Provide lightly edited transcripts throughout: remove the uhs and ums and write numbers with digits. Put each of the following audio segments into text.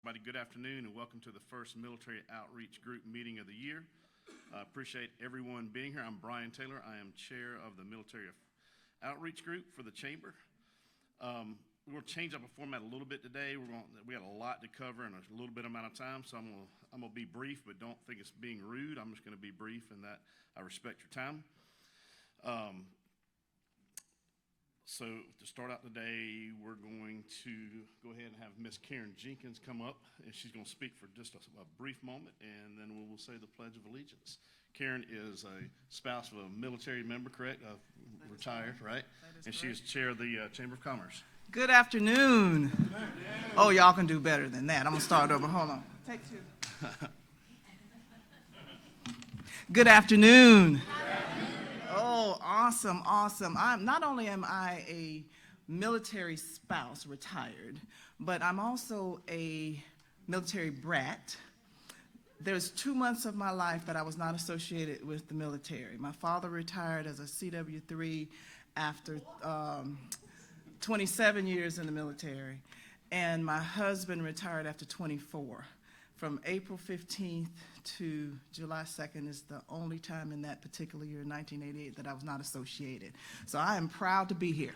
Everybody, good afternoon and welcome to the first Military Outreach Group meeting of the year. I appreciate everyone being here. I'm Brian Taylor. I am chair of the Military Outreach Group for the Chamber. We're going to change up the format a little bit today. We got a lot to cover in a little bit amount of time, so I'm going to be brief, but don't think it's being rude. I'm just going to be brief in that I respect your time. So to start out today, we're going to go ahead and have Miss Karen Jenkins come up, and she's going to speak for just a brief moment, and then we will say the Pledge of Allegiance. Karen is a spouse of a military member, correct? Retired, right? And she is chair of the Chamber of Commerce. Good afternoon. Oh, y'all can do better than that. I'm going to start over. Hold on. Take two. Good afternoon. Oh, awesome, awesome. Not only am I a military spouse, retired, but I'm also a military brat. There's 2 months of my life that I was not associated with the military. My father retired as a CW3 after 27 years in the military, and my husband retired after 24. From April 15th to July 2nd is the only time in that particular year, 1988, that I was not associated. So I am proud to be here.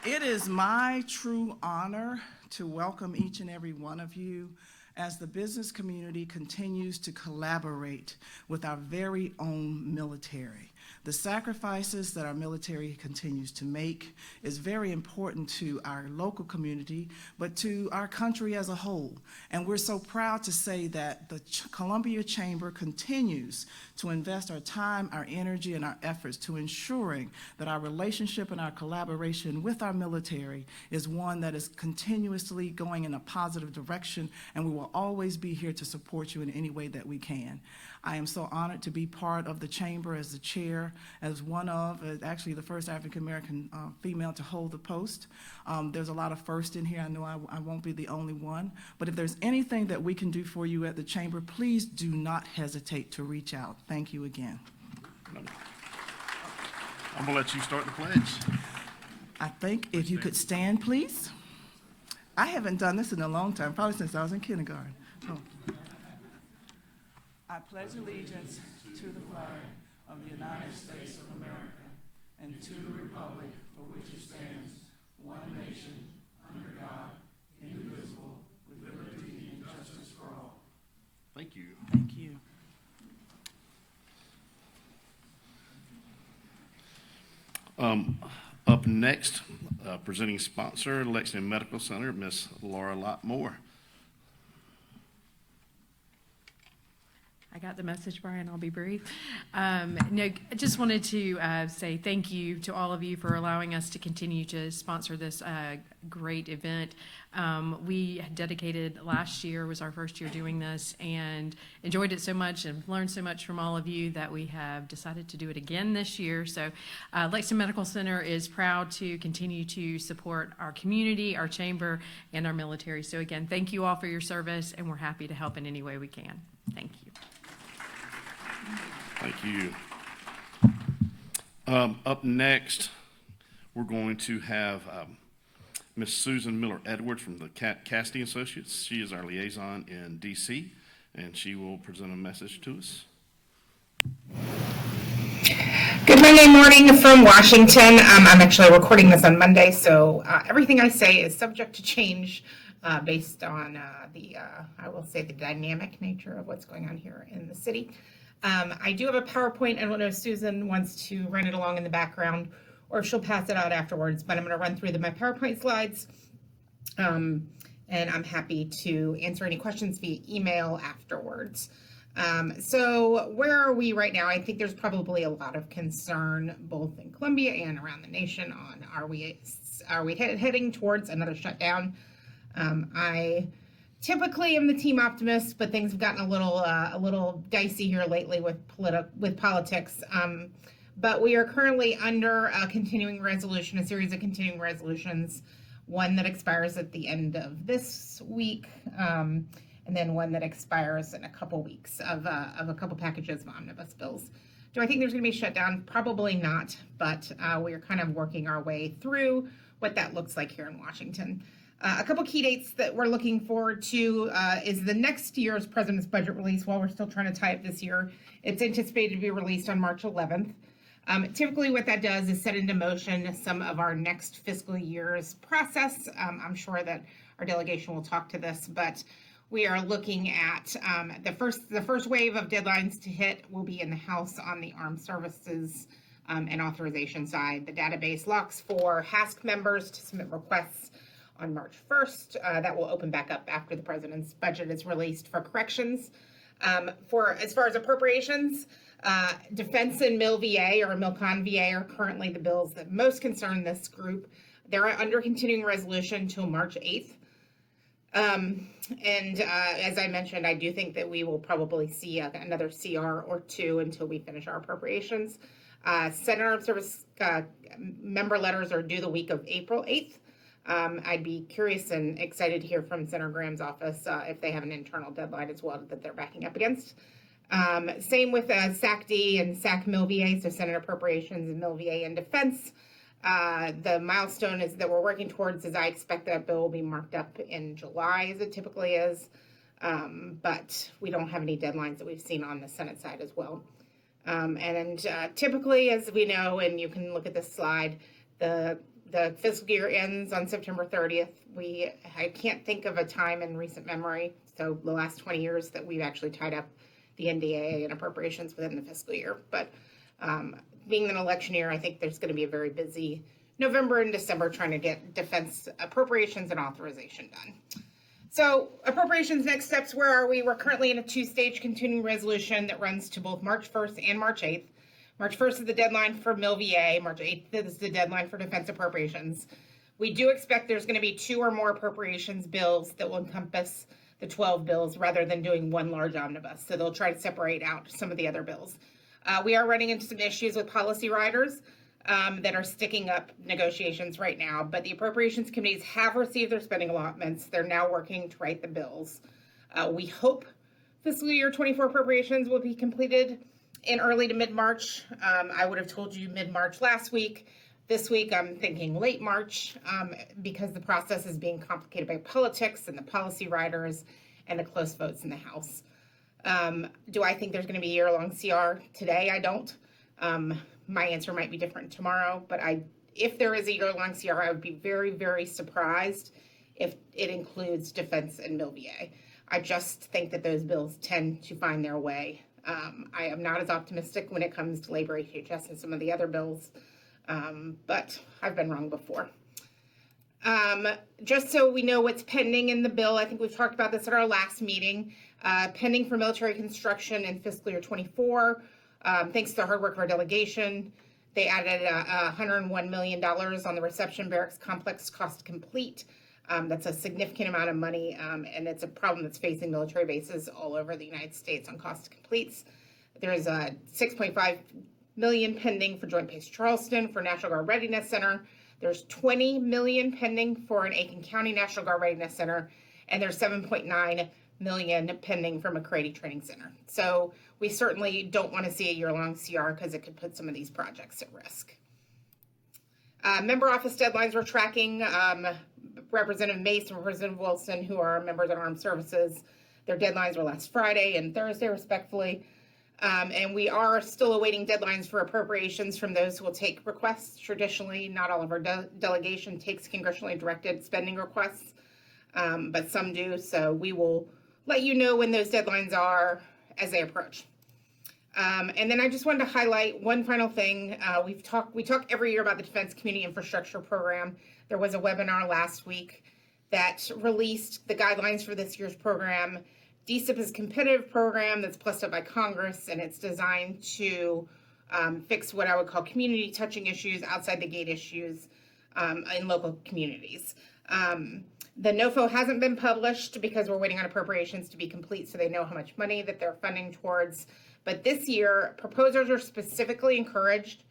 It is my true honor to welcome each and every one of you as the business community continues to collaborate with our very own military. The sacrifices that our military continues to make is very important to our local community, but to our country as a whole. And we're so proud to say that the Columbia Chamber continues to invest our time, our energy, and our efforts to ensuring that our relationship and our collaboration with our military is one that is continuously going in a positive direction, and we will always be here to support you in any way that we can. I am so honored to be part of the Chamber as the chair, as one of, actually the first African-American female to hold the post. There's a lot of firsts in here. I know I won't be the only one, but if there's anything that we can do for you at the Chamber, please do not hesitate to reach out. Thank you again. I'm going to let you start the pledge. I think if you could stand, please. I haven't done this in a long time, probably since I was in kindergarten. Oh. I pledge allegiance to the flag of the United States of America and to the republic for which it stands, one nation, under God, indivisible, with liberty and justice for all. Thank you. Thank you. Up next, presenting sponsor, Lexington Medical Center, Miss Laura Lott-Moore. I got the message, Brian. I'll be brief. I just wanted to say thank you to all of you for allowing us to continue to sponsor this great event. We dedicated last year, was our first year doing this, and enjoyed it so much and learned so much from all of you that we have decided to do it again this year. So Lexington Medical Center is proud to continue to support our community, our chamber, and our military. So again, thank you all for your service, and we're happy to help in any way we can. Thank you. Thank you. Up next, we're going to have Miss Susan Miller-Edwards from the Cassidy Associates. She is our liaison in D.C., and she will present a message to us. Good Monday morning from Washington. I'm actually recording this on Monday, so everything I say is subject to change based on I will say, the dynamic nature of what's going on here in the city. I do have a PowerPoint. I don't know if Susan wants to run it along in the background or if she'll pass it out afterwards, but I'm going to run through my PowerPoint slides, and I'm happy to answer any questions via email afterwards. So where are we right now? I think there's probably a lot of concern both in Columbia and around the nation on are we heading towards another shutdown? I typically am the team optimist, but things have gotten a little dicey here lately with politics. But we are currently under a series of continuing resolutions, one that expires at the end of this week, and then one that expires in a couple weeks of a couple packages of omnibus bills. Do I think there's going to be a shutdown? Probably not, but we are kind of working our way through what that looks like here in Washington. A couple key dates that we're looking forward to is the next year's President's budget release. While we're still trying to tie up this year, it's anticipated to be released on March 11th. Typically what that does is set into motion some of our next fiscal year's process. I'm sure that our delegation will talk to this, but we are looking at the first wave of deadlines to hit will be in the House on the Armed Services and Authorization side. The database locks for HASC members to submit requests on March 1st. That will open back up after the President's budget is released for corrections. As far as appropriations, Defense and Mill VA or MilCon VA are currently the bills that most concern this group. They're under continuing resolution until March 8th. As I mentioned, I do think that we will probably see another CR or two until we finish our appropriations. Senate Armed Service member letters are due the week of April 8th. I'd be curious and excited to hear from Senator Graham's office if they have an internal deadline as well that they're backing up against. Same with SAC-D and SAC-Mill VA, so Senate Appropriations and Mill VA and Defense. The milestone is that we're working towards is I expect that bill will be marked up in July as it typically is, but we don't have any deadlines that we've seen on the Senate side as well. Typically, as we know, and you can look at this slide, the fiscal year ends on September 30th. I can't think of a time in recent memory, so the last 20 years, that we've actually tied up the NDAA and appropriations within the fiscal year. But being an election year, I think there's going to be a very busy November and December trying to get defense appropriations and authorization done. So appropriations next steps, where are we? We're currently in a two-stage continuing resolution that runs to both March 1st and March 8th. March 1st is the deadline for Mill VA. March 8th is the deadline for defense appropriations. We do expect there's going to be 2 or more appropriations bills that will encompass the 12 bills rather than doing one large omnibus. So they'll try to separate out some of the other bills. We are running into some issues with policy riders that are sticking up negotiations right now, but the appropriations committees have received their spending allotments. They're now working to write the bills. We hope fiscal year 24 appropriations will be completed in early to mid-March. I would have told you mid-March last week. This week I'm thinking late March because the process is being complicated by politics and the policy riders and the close votes in the House. Do I think there's going to be a year-long CR today? I don't. My answer might be different tomorrow, but if there is a year-long CR, I would be very, very surprised if it includes defense and Mill VA. I just think that those bills tend to find their way. I am not as optimistic when it comes to labor, HHS, and some of the other bills, but I've been wrong before. Just so we know what's pending in the bill, I think we've talked about this at our last meeting, pending for military construction in fiscal year 24. Thanks to the hard work of our delegation, they added $101 million on the reception barracks complex cost to complete. That's a significant amount of money, and it's a problem that's facing military bases all over the United States on cost to completes. There's a $6.5 million pending for Joint Base Charleston for National Guard Readiness Center. There's $20 million pending for an Aiken County National Guard Readiness Center, and there's $7.9 million pending for McCready Training Center. So we certainly don't want to see a year-long CR because it could put some of these projects at risk. Member office deadlines we're tracking. Representative Mace and Representative Wilson, who are members of Armed Services, their deadlines were last Friday and Thursday, respectfully. And we are still awaiting deadlines for appropriations from those who will take requests. Traditionally, not all of our delegation takes congressionally directed spending requests, but some do. So we will let you know when those deadlines are as they approach. And then I just wanted to highlight one final thing. We talk every year about the Defense Community Infrastructure Program. There was a webinar last week that released the guidelines for this year's program. DSIP is a competitive program that's blessed up by Congress, and it's designed to fix what I would call community touching issues, outside the gate issues in local communities. The NOFO hasn't been published because we're waiting on appropriations to be complete so they know how much money that they're funding towards. But this year, proposers are specifically encouraged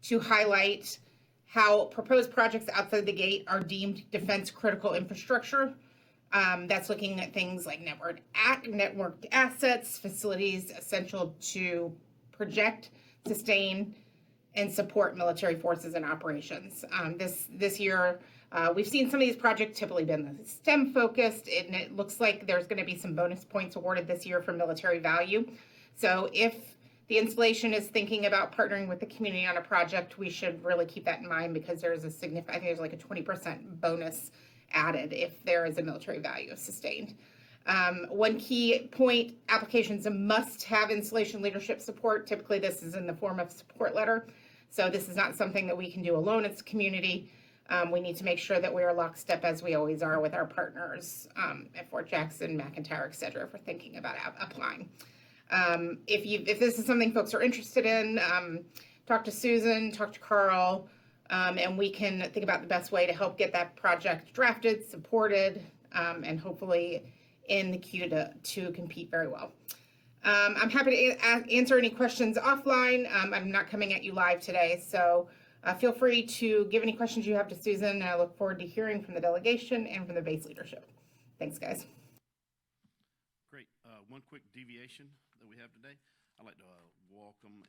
to highlight how proposed projects outside the gate are deemed defense critical infrastructure. That's looking at things like networked assets, facilities essential to project, sustain, and support military forces and operations. This year, We've seen some of these projects typically been STEM focused, and it looks like there's going to be some bonus points awarded this year for military value. So if the installation is thinking about partnering with the community on a project, we should really keep that in mind, because there's a significant, I think there's like a 20% bonus added if there is a military value sustained. One key point, applications must have installation leadership support. Typically this is in the form of support letter. So this is not something that we can do alone as a community. We need to make sure that we are lockstep, as we always are, with our partners at Fort Jackson, McIntyre, et cetera, if we're thinking about applying. If this is something folks are interested in, talk to Susan, talk to Carl, and we can think about the best way to help get that project drafted, supported, and hopefully in the queue to compete very well. I'm happy to answer any questions offline. I'm not coming at you live today, so feel free to give any questions you have to Susan, and I look forward to hearing from the delegation and from the base leadership. Thanks, guys. Great. One quick deviation that we have today. I'd like to welcome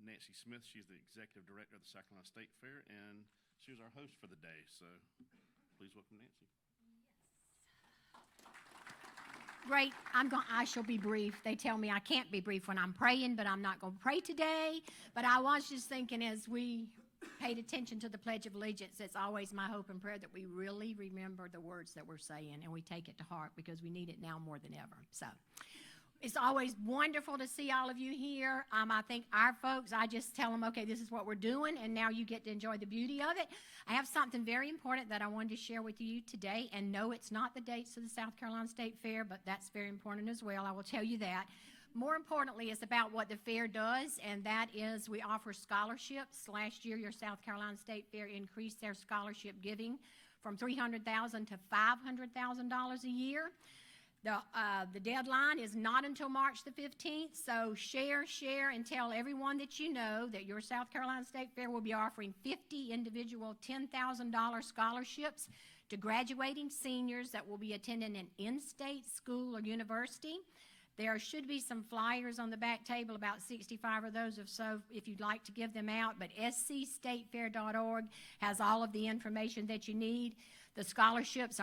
Nancy Smith. She's the Executive Director of the South Carolina State Fair, and she was our host for the day. So please welcome Nancy. Great. I shall be brief. They tell me I can't be brief when I'm praying, but I'm not going to pray today. But I was just thinking, as we paid attention to the Pledge of Allegiance, it's always my hope and prayer that we really remember the words that we're saying and we take it to heart, because we need it now more than ever. So it's always wonderful to see all of you here. I think our folks, I just tell them, okay, this is what we're doing, and now you get to enjoy the beauty of it. I have something very important that I wanted to share with you today, and no, it's not the dates of the South Carolina State Fair, but that's very important as well. I will tell you that. More importantly, it's about what the fair does, and that is we offer scholarships. Last year, your South Carolina State Fair increased their scholarship giving from $300,000 to $500,000 a year. The deadline is not until March the 15th, so share, and tell everyone that you know that your South Carolina State Fair will be offering 50 individual $10,000 scholarships to graduating seniors that will be attending an in-state school or university. There should be some flyers on the back table, about 65 of those if you'd like to give them out, but scstatefair.org has all of the information that you need. The scholarships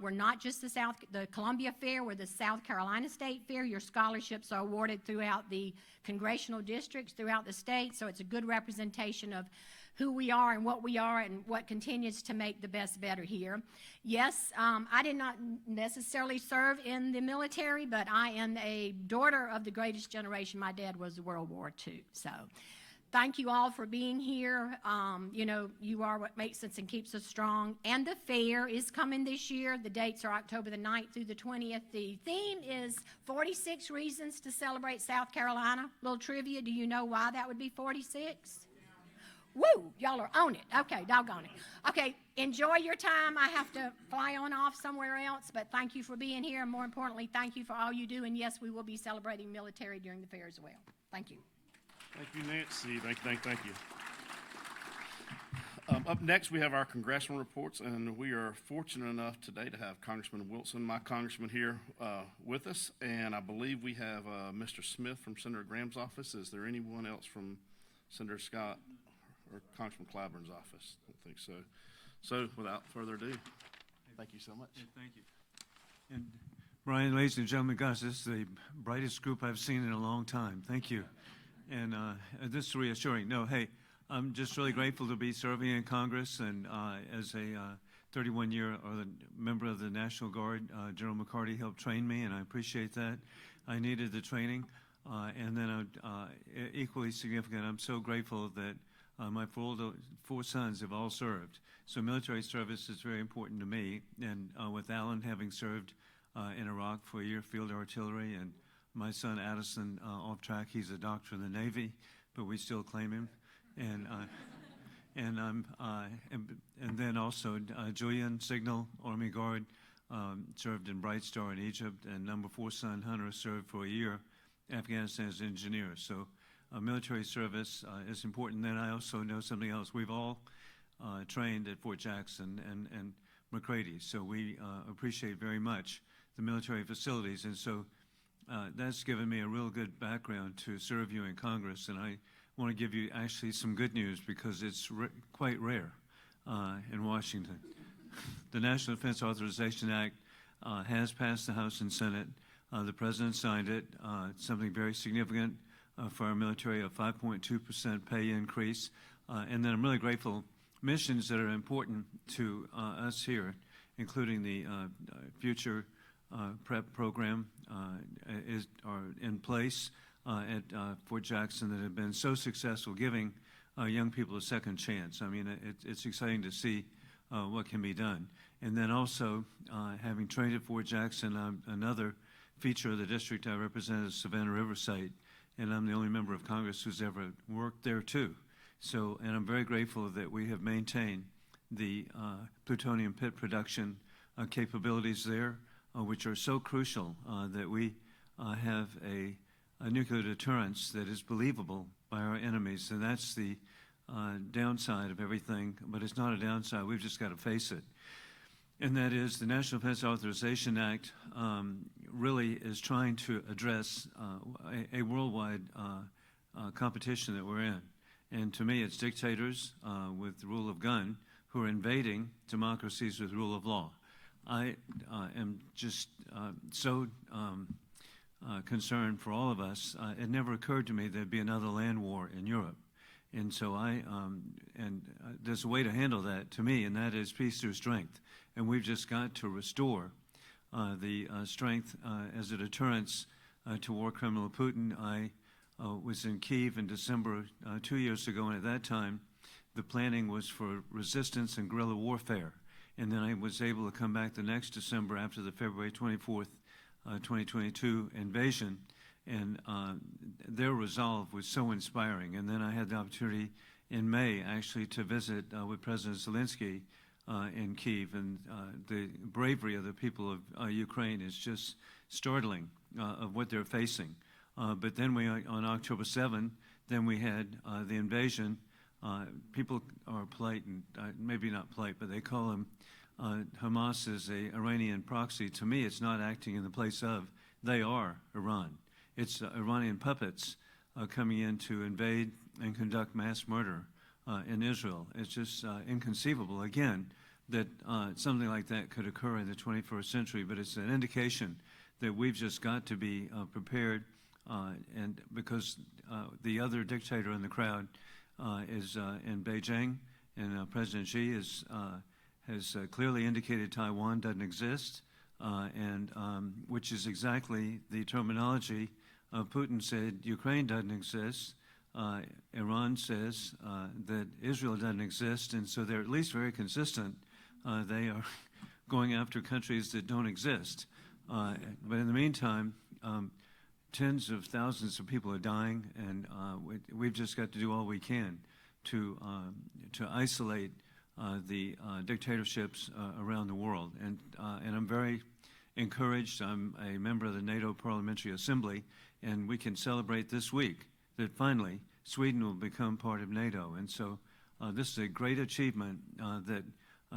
we're not just the Columbia Fair, we're the South Carolina State Fair. Your scholarships are awarded throughout the congressional districts throughout the state, so it's a good representation of who we are and what continues to make the best better here. Yes, I did not necessarily serve in the military, but I am a daughter of the greatest generation. My dad was World War II, so thank you all for being here. You are what makes us and keeps us strong. And the fair is coming this year. The dates are October the 9th through the 20th. The theme is 46 Reasons to Celebrate South Carolina. Little trivia, do you know why that would be 46? Woo, y'all are on it. Okay, doggone it. Okay, enjoy your time. I have to fly on off somewhere else, but thank you for being here. And more importantly, thank you for all you do. And yes, we will be celebrating military during the fair as well. Thank you. Thank you, Nancy. Thank you. Up next, we have our congressional reports, and we are fortunate enough today to have Congressman Wilson, my congressman, here with us. And I believe we have Mr. Smith from Senator Graham's office. Is there anyone else from Senator Scott or Congressman Clyburn's office? I don't think so. So without further ado, thank you so much. Yeah, thank you. And Brian, ladies and gentlemen, gosh, this is the brightest group I've seen in a long time. Thank you. And this is reassuring. No, hey, I'm just really grateful to be serving in Congress, and as a 31-year member of the National Guard, General McCarty helped train me, and I appreciate that. I needed the training. And then equally significant, I'm so grateful that my four sons have all served. So military service is very important to me. And with Alan having served in Iraq for a year, field artillery, and my son Addison off track, he's a doctor in the Navy, but we still claim him. And then also Julian, Signal, Army Guard, served in Bright Star in Egypt, and number 4 son Hunter served for a year Afghanistan as an engineer. So military service is important. Then I also know something else. We've all trained at Fort Jackson and McCready, so we appreciate very much the military facilities. And so that's given me a real good background to serve you in Congress. And I want to give you actually some good news, because it's quite rare in Washington. The National Defense Authorization Act has passed the House and Senate. The President signed it. It's something very significant for our military, a 5.2% pay increase. And then I'm really grateful missions that are important to us here, including the future prep program are in place at Fort Jackson that have been so successful, giving young people a second chance. I mean, it's exciting to see what can be done. And then also, having trained at Fort Jackson, another feature of the district I represent is Savannah River site, and I'm the only member of Congress who's ever worked there too. So, and I'm very grateful that we have maintained the plutonium pit production capabilities there, which are so crucial that we have a nuclear deterrence that is believable by our enemies. And that's the downside of everything, but it's not a downside. We've just got to face it. And that is the National Defense Authorization Act really is trying to address a worldwide competition that we're in. And to me, it's dictators with the rule of gun who are invading democracies with rule of law. I am just so concerned for all of us. It never occurred to me there'd be another land war in Europe. And so there's a way to handle that to me, and that is peace through strength. And we've just got to restore the strength as a deterrence to war criminal Putin. I was in Kyiv in December 2 years ago, and at that time, the planning was for resistance and guerrilla warfare. And then I was able to come back the next December after the February 24th, 2022 invasion, and their resolve was so inspiring. And then I had the opportunity in May actually to visit with President Zelensky in Kyiv, and the bravery of the people of Ukraine is just startling of what they're facing. But then on October 7th, then we had the invasion. People are polite, and maybe not polite, but they call them Hamas is a Iranian proxy. To me, it's not acting in the place of. They are Iran. It's Iranian puppets coming in to invade and conduct mass murder in Israel. It's just inconceivable, again, that something like that could occur in the 21st century, but it's an indication that we've just got to be prepared, and because the other dictator in the crowd is in Beijing, and President Xi has clearly indicated Taiwan doesn't exist, and which is exactly the terminology Putin said Ukraine doesn't exist. Iran says that Israel doesn't exist, and so they're at least very consistent. They are going after countries that don't exist. But in the meantime, tens of thousands of people are dying, and we've just got to do all we can to isolate the dictatorships around the world. And I'm very encouraged. I'm a member of the NATO Parliamentary Assembly, and we can celebrate this week that finally Sweden will become part of NATO. And so this is a great achievement that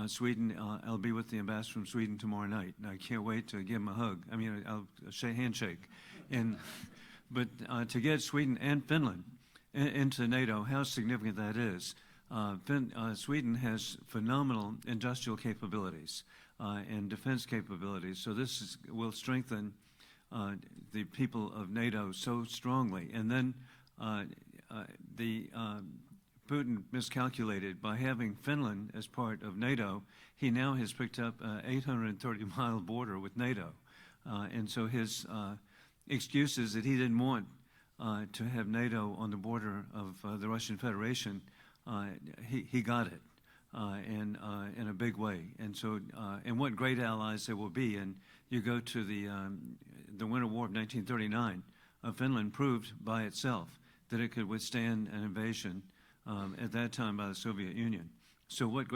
Sweden, I'll be with the ambassador from Sweden tomorrow night, and I can't wait to give him a hug. I mean, I'll handshake. But to get Sweden and Finland into NATO, how significant that is. Sweden has phenomenal industrial capabilities and defense capabilities, so this will strengthen the people of NATO so strongly. And then Putin miscalculated by having Finland as part of NATO. He now has picked up an 830-mile border with NATO, and so his excuse is that he didn't want to have NATO on the border of the Russian Federation. He got it in a big way, and so and what great allies there will be. And you go to the Winter War of 1939. Finland proved by itself that it could withstand an invasion at that time by the Soviet Union. So what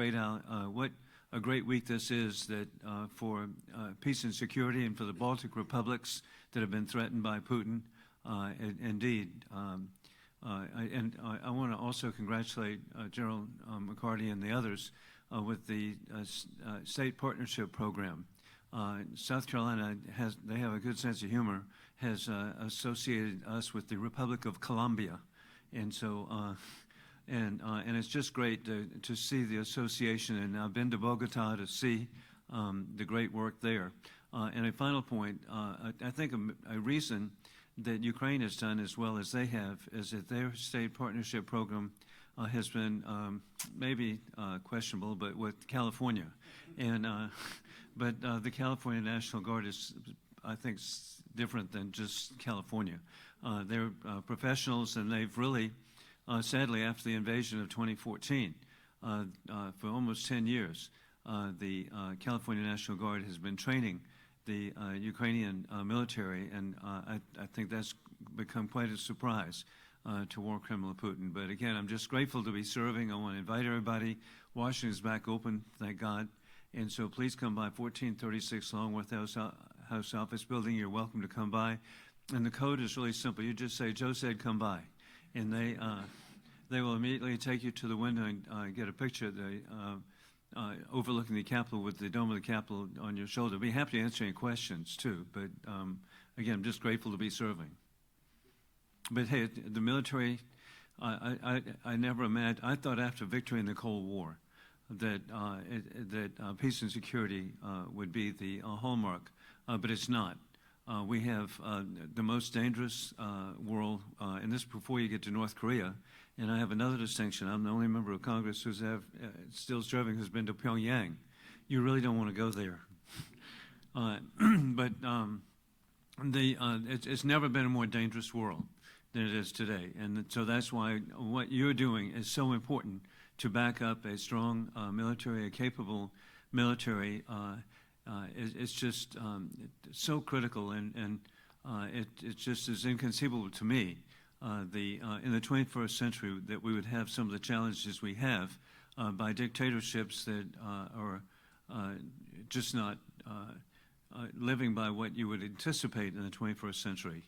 a great week this is that for peace and security, and for the Baltic republics that have been threatened by Putin. Indeed. I want to also congratulate General McCarty and the others with the state partnership program. South Carolina they have a good sense of humor, has associated us with the Republic of Colombia. And so And it's just great to see the association, and I've been to Bogota to see the great work there. And a final point, I think a reason that Ukraine has done as well as they have is that their state partnership program has been maybe questionable, but with California. And but the California National Guard is, I think, different than just California. They're professionals, and they've really, sadly, after the invasion of 2014, for almost 10 years, the California National Guard has been training the Ukrainian military, and I think that's become quite a surprise to War Criminal Putin. But again, I'm just grateful to be serving. I want to invite everybody. Washington is back open, thank God. And so please come by 1436 Longworth House Office Building. You're welcome to come by. And the code is really simple. You just say, Joe said come by. And they will immediately take you to the window and get a picture of the overlooking the Capitol with the dome of the Capitol on your shoulder. Be happy to answer any questions too, but again, I'm just grateful to be serving. But hey, the military, I never imagined, I thought after victory in the Cold War that peace and security would be the hallmark, but it's not. We have the most dangerous world, and this before you get to North Korea. And I have another distinction. I'm the only member of Congress who's still serving who's been to Pyongyang. You really don't want to go there. But it's never been a more dangerous world than it is today. And so that's why what you're doing is so important to back up a strong military, a capable military. It's just so critical, and it just is inconceivable to me in the 21st century that we would have some of the challenges we have by dictatorships that are just not living by what you would anticipate in the 21st century.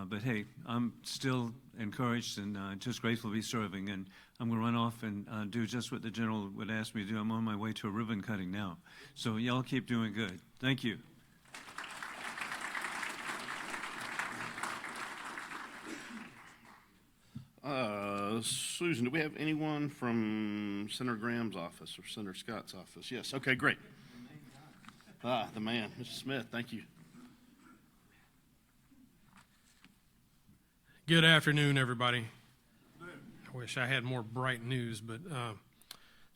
But hey, I'm still encouraged and just grateful to be serving, and I'm going to run off and do just what the general would ask me to do. I'm on my way to a ribbon cutting now. So y'all keep doing good. Thank you. Susan, do we have anyone from Senator Graham's office or Senator Scott's office? Yes, okay, great. The man, Mr. Smith, thank you. Good afternoon, everybody. I wish I had more bright news, but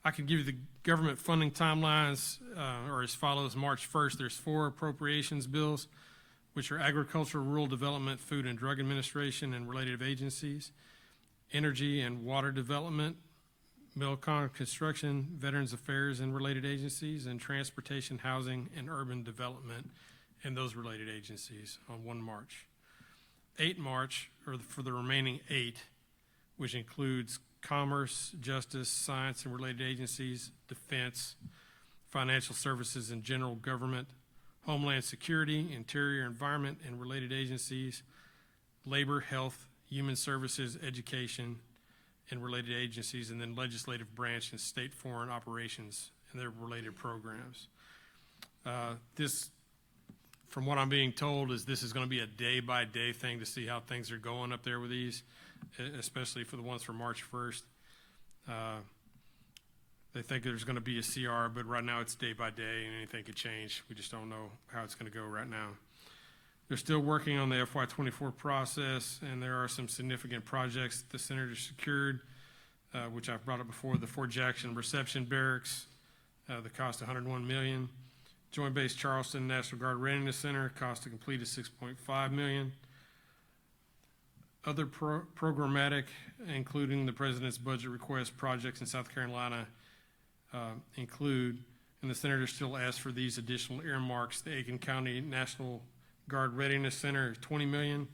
I could give you the government funding timelines are as follows. March 1st, there's 4 appropriations bills, which are Agriculture, Rural Development, Food and Drug Administration, and related agencies, Energy and Water Development, Milcon Construction, Veterans Affairs and related agencies, and Transportation, Housing, and Urban Development and those related agencies on 1 March. 8 March, or for the remaining 8, which includes Commerce, Justice, Science and related agencies, Defense, Financial Services and General Government, Homeland Security, Interior, Environment and related agencies, Labor, Health, Human Services, Education and related agencies, and then Legislative Branch and State Foreign Operations and their related programs. This, from what I'm being told, is this is going to be a day-by-day thing to see how things are going up there with these, especially for the ones for March 1st. They think there's going to be a CR, but right now it's day-by-day, and anything could change. We just don't know how it's going to go right now. They're still working on the FY24 process, and there are some significant projects the Senator secured, which I've brought up before. The Fort Jackson Reception Barracks, the cost $101 million. Joint Base Charleston National Guard Readiness Center, cost to complete is $6.5 million. Other programmatic, including the President's budget request projects in South Carolina, include, and the Senator still asks for these additional earmarks, the Aiken County National Guard Readiness Center, $20 million.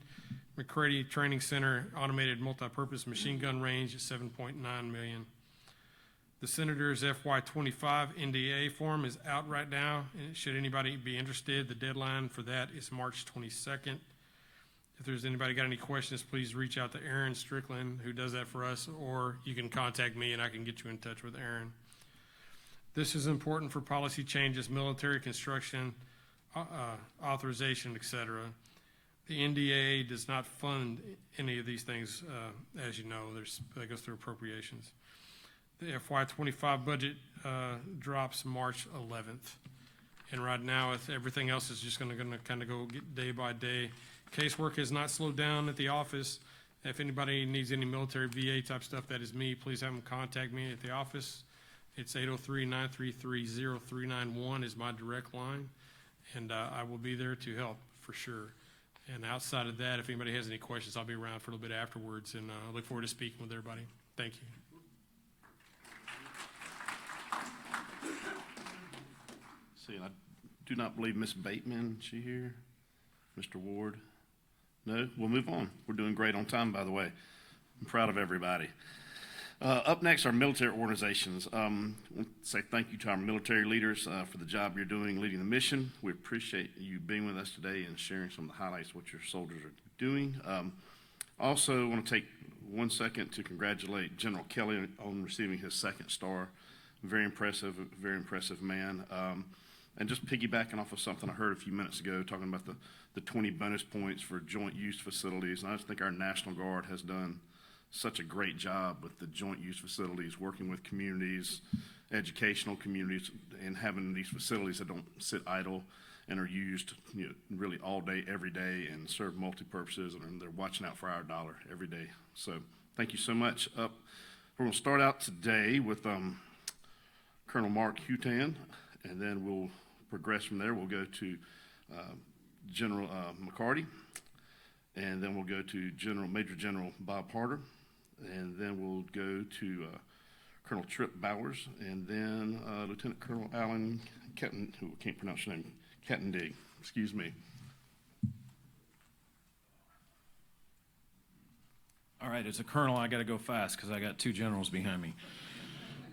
McCready Training Center, Automated Multipurpose Machine Gun Range at $7.9 million. The Senator's FY25 NDA form is out right now, and should anybody be interested, the deadline for that is March 22nd. If there's anybody got any questions, please reach out to Aaron Strickland, who does that for us, or you can contact me and I can get you in touch with Aaron. This is important for policy changes, military construction, authorization, etc. The NDAA does not fund any of these things, as you know. That goes through appropriations. The FY25 budget drops March 11th. And right now, everything else is just going to kind of go day by day. Casework has not slowed down at the office. If anybody needs any military VA type stuff, that is me. Please have them contact me at the office. It's 803-933-0391 is my direct line. And I will be there to help for sure. And outside of that, if anybody has any questions, I'll be around for a little bit afterwards. And I look forward to speaking with everybody. Thank you. See, I do not believe Miss Bateman, is she here? Mr. Ward? No? We'll move on. We're doing great on time, by the way. I'm proud of everybody. Up next are military organizations. I want to say thank you to our military leaders for the job you're doing leading the mission. We appreciate you being with us today and sharing some of the highlights of what your soldiers are doing. Also, I want to take 1 second to congratulate General Kelly on receiving his 2nd star. Very impressive man. And just piggybacking off of something I heard a few minutes ago, talking about the 20 bonus points for joint use facilities. And I just think our National Guard has done such a great job with the joint use facilities, working with communities, educational communities, and having these facilities that don't sit idle and are used, really all day, every day, and serve multi-purposes, and they're watching out for our dollar every day. So thank you so much. We're going to start out today with Colonel Mark Hutan, and then we'll progress from there. We'll go to General McCarty, and then we'll go to Major General Bob Harder, and then we'll go to Colonel Trip Bowers, and then Lieutenant Colonel Alan Ketten, who I can't pronounce your name, Kettendig, excuse me. All right, as a colonel, I got to go fast because I got 2 generals behind me.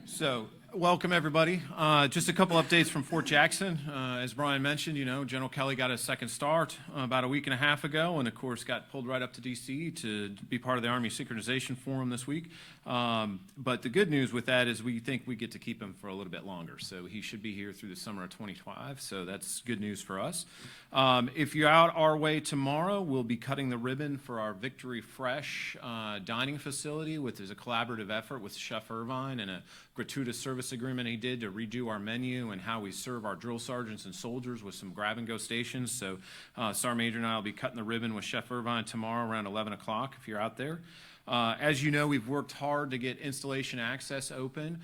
So, welcome everybody. Just a couple updates from Fort Jackson. As Brian mentioned, General Kelly got his 2nd start about a week and a half ago, and of course got pulled right up to D.C. to be part of the Army Synchronization Forum this week. But the good news with that is we think we get to keep him for a little bit longer. So he should be here through the summer of 2025. So that's good news for us. If you're out our way tomorrow, we'll be cutting the ribbon for our Victory Fresh dining facility, which is a collaborative effort with Chef Irvine and a gratuitous service agreement he did to redo our menu and how we serve our drill sergeants and soldiers with some grab-and-go stations. So Sergeant Major and I will be cutting the ribbon with Chef Irvine tomorrow around 11 o'clock if you're out there. As you know, we've worked hard to get installation access open.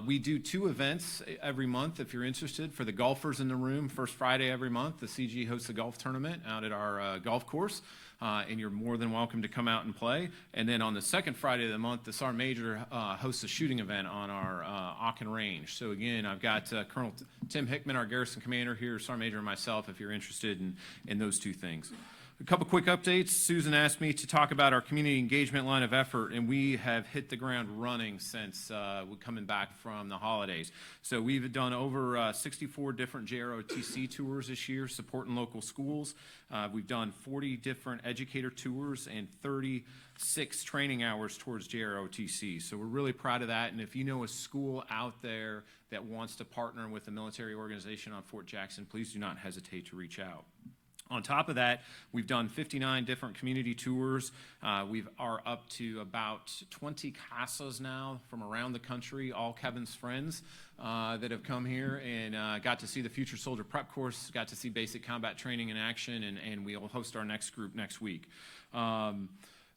We do 2 events every month, if you're interested, for the golfers in the room. First Friday every month, the CG hosts a golf tournament out at our golf course, and you're more than welcome to come out and play. And then on the 2nd Friday of the month, the Sergeant Major hosts a shooting event on our Aachen Range. So again, I've got Colonel Tim Hickman, our garrison commander here, Sergeant Major and myself, if you're interested in those 2 things. A couple quick updates. Susan asked me to talk about our community engagement line of effort, and we have hit the ground running since we're coming back from the holidays. So we've done over 64 different JROTC tours this year, supporting local schools. We've done 40 different educator tours and 36 training hours towards JROTC. So we're really proud of that, and if you know a school out there that wants to partner with a military organization on Fort Jackson, please do not hesitate to reach out. On top of that, we've done 59 different community tours. We are up to about 20 CASAs now from around the country, all Kevin's friends that have come here and got to see the Future Soldier Prep Course, got to see basic combat training in action, and we'll host our next group next week.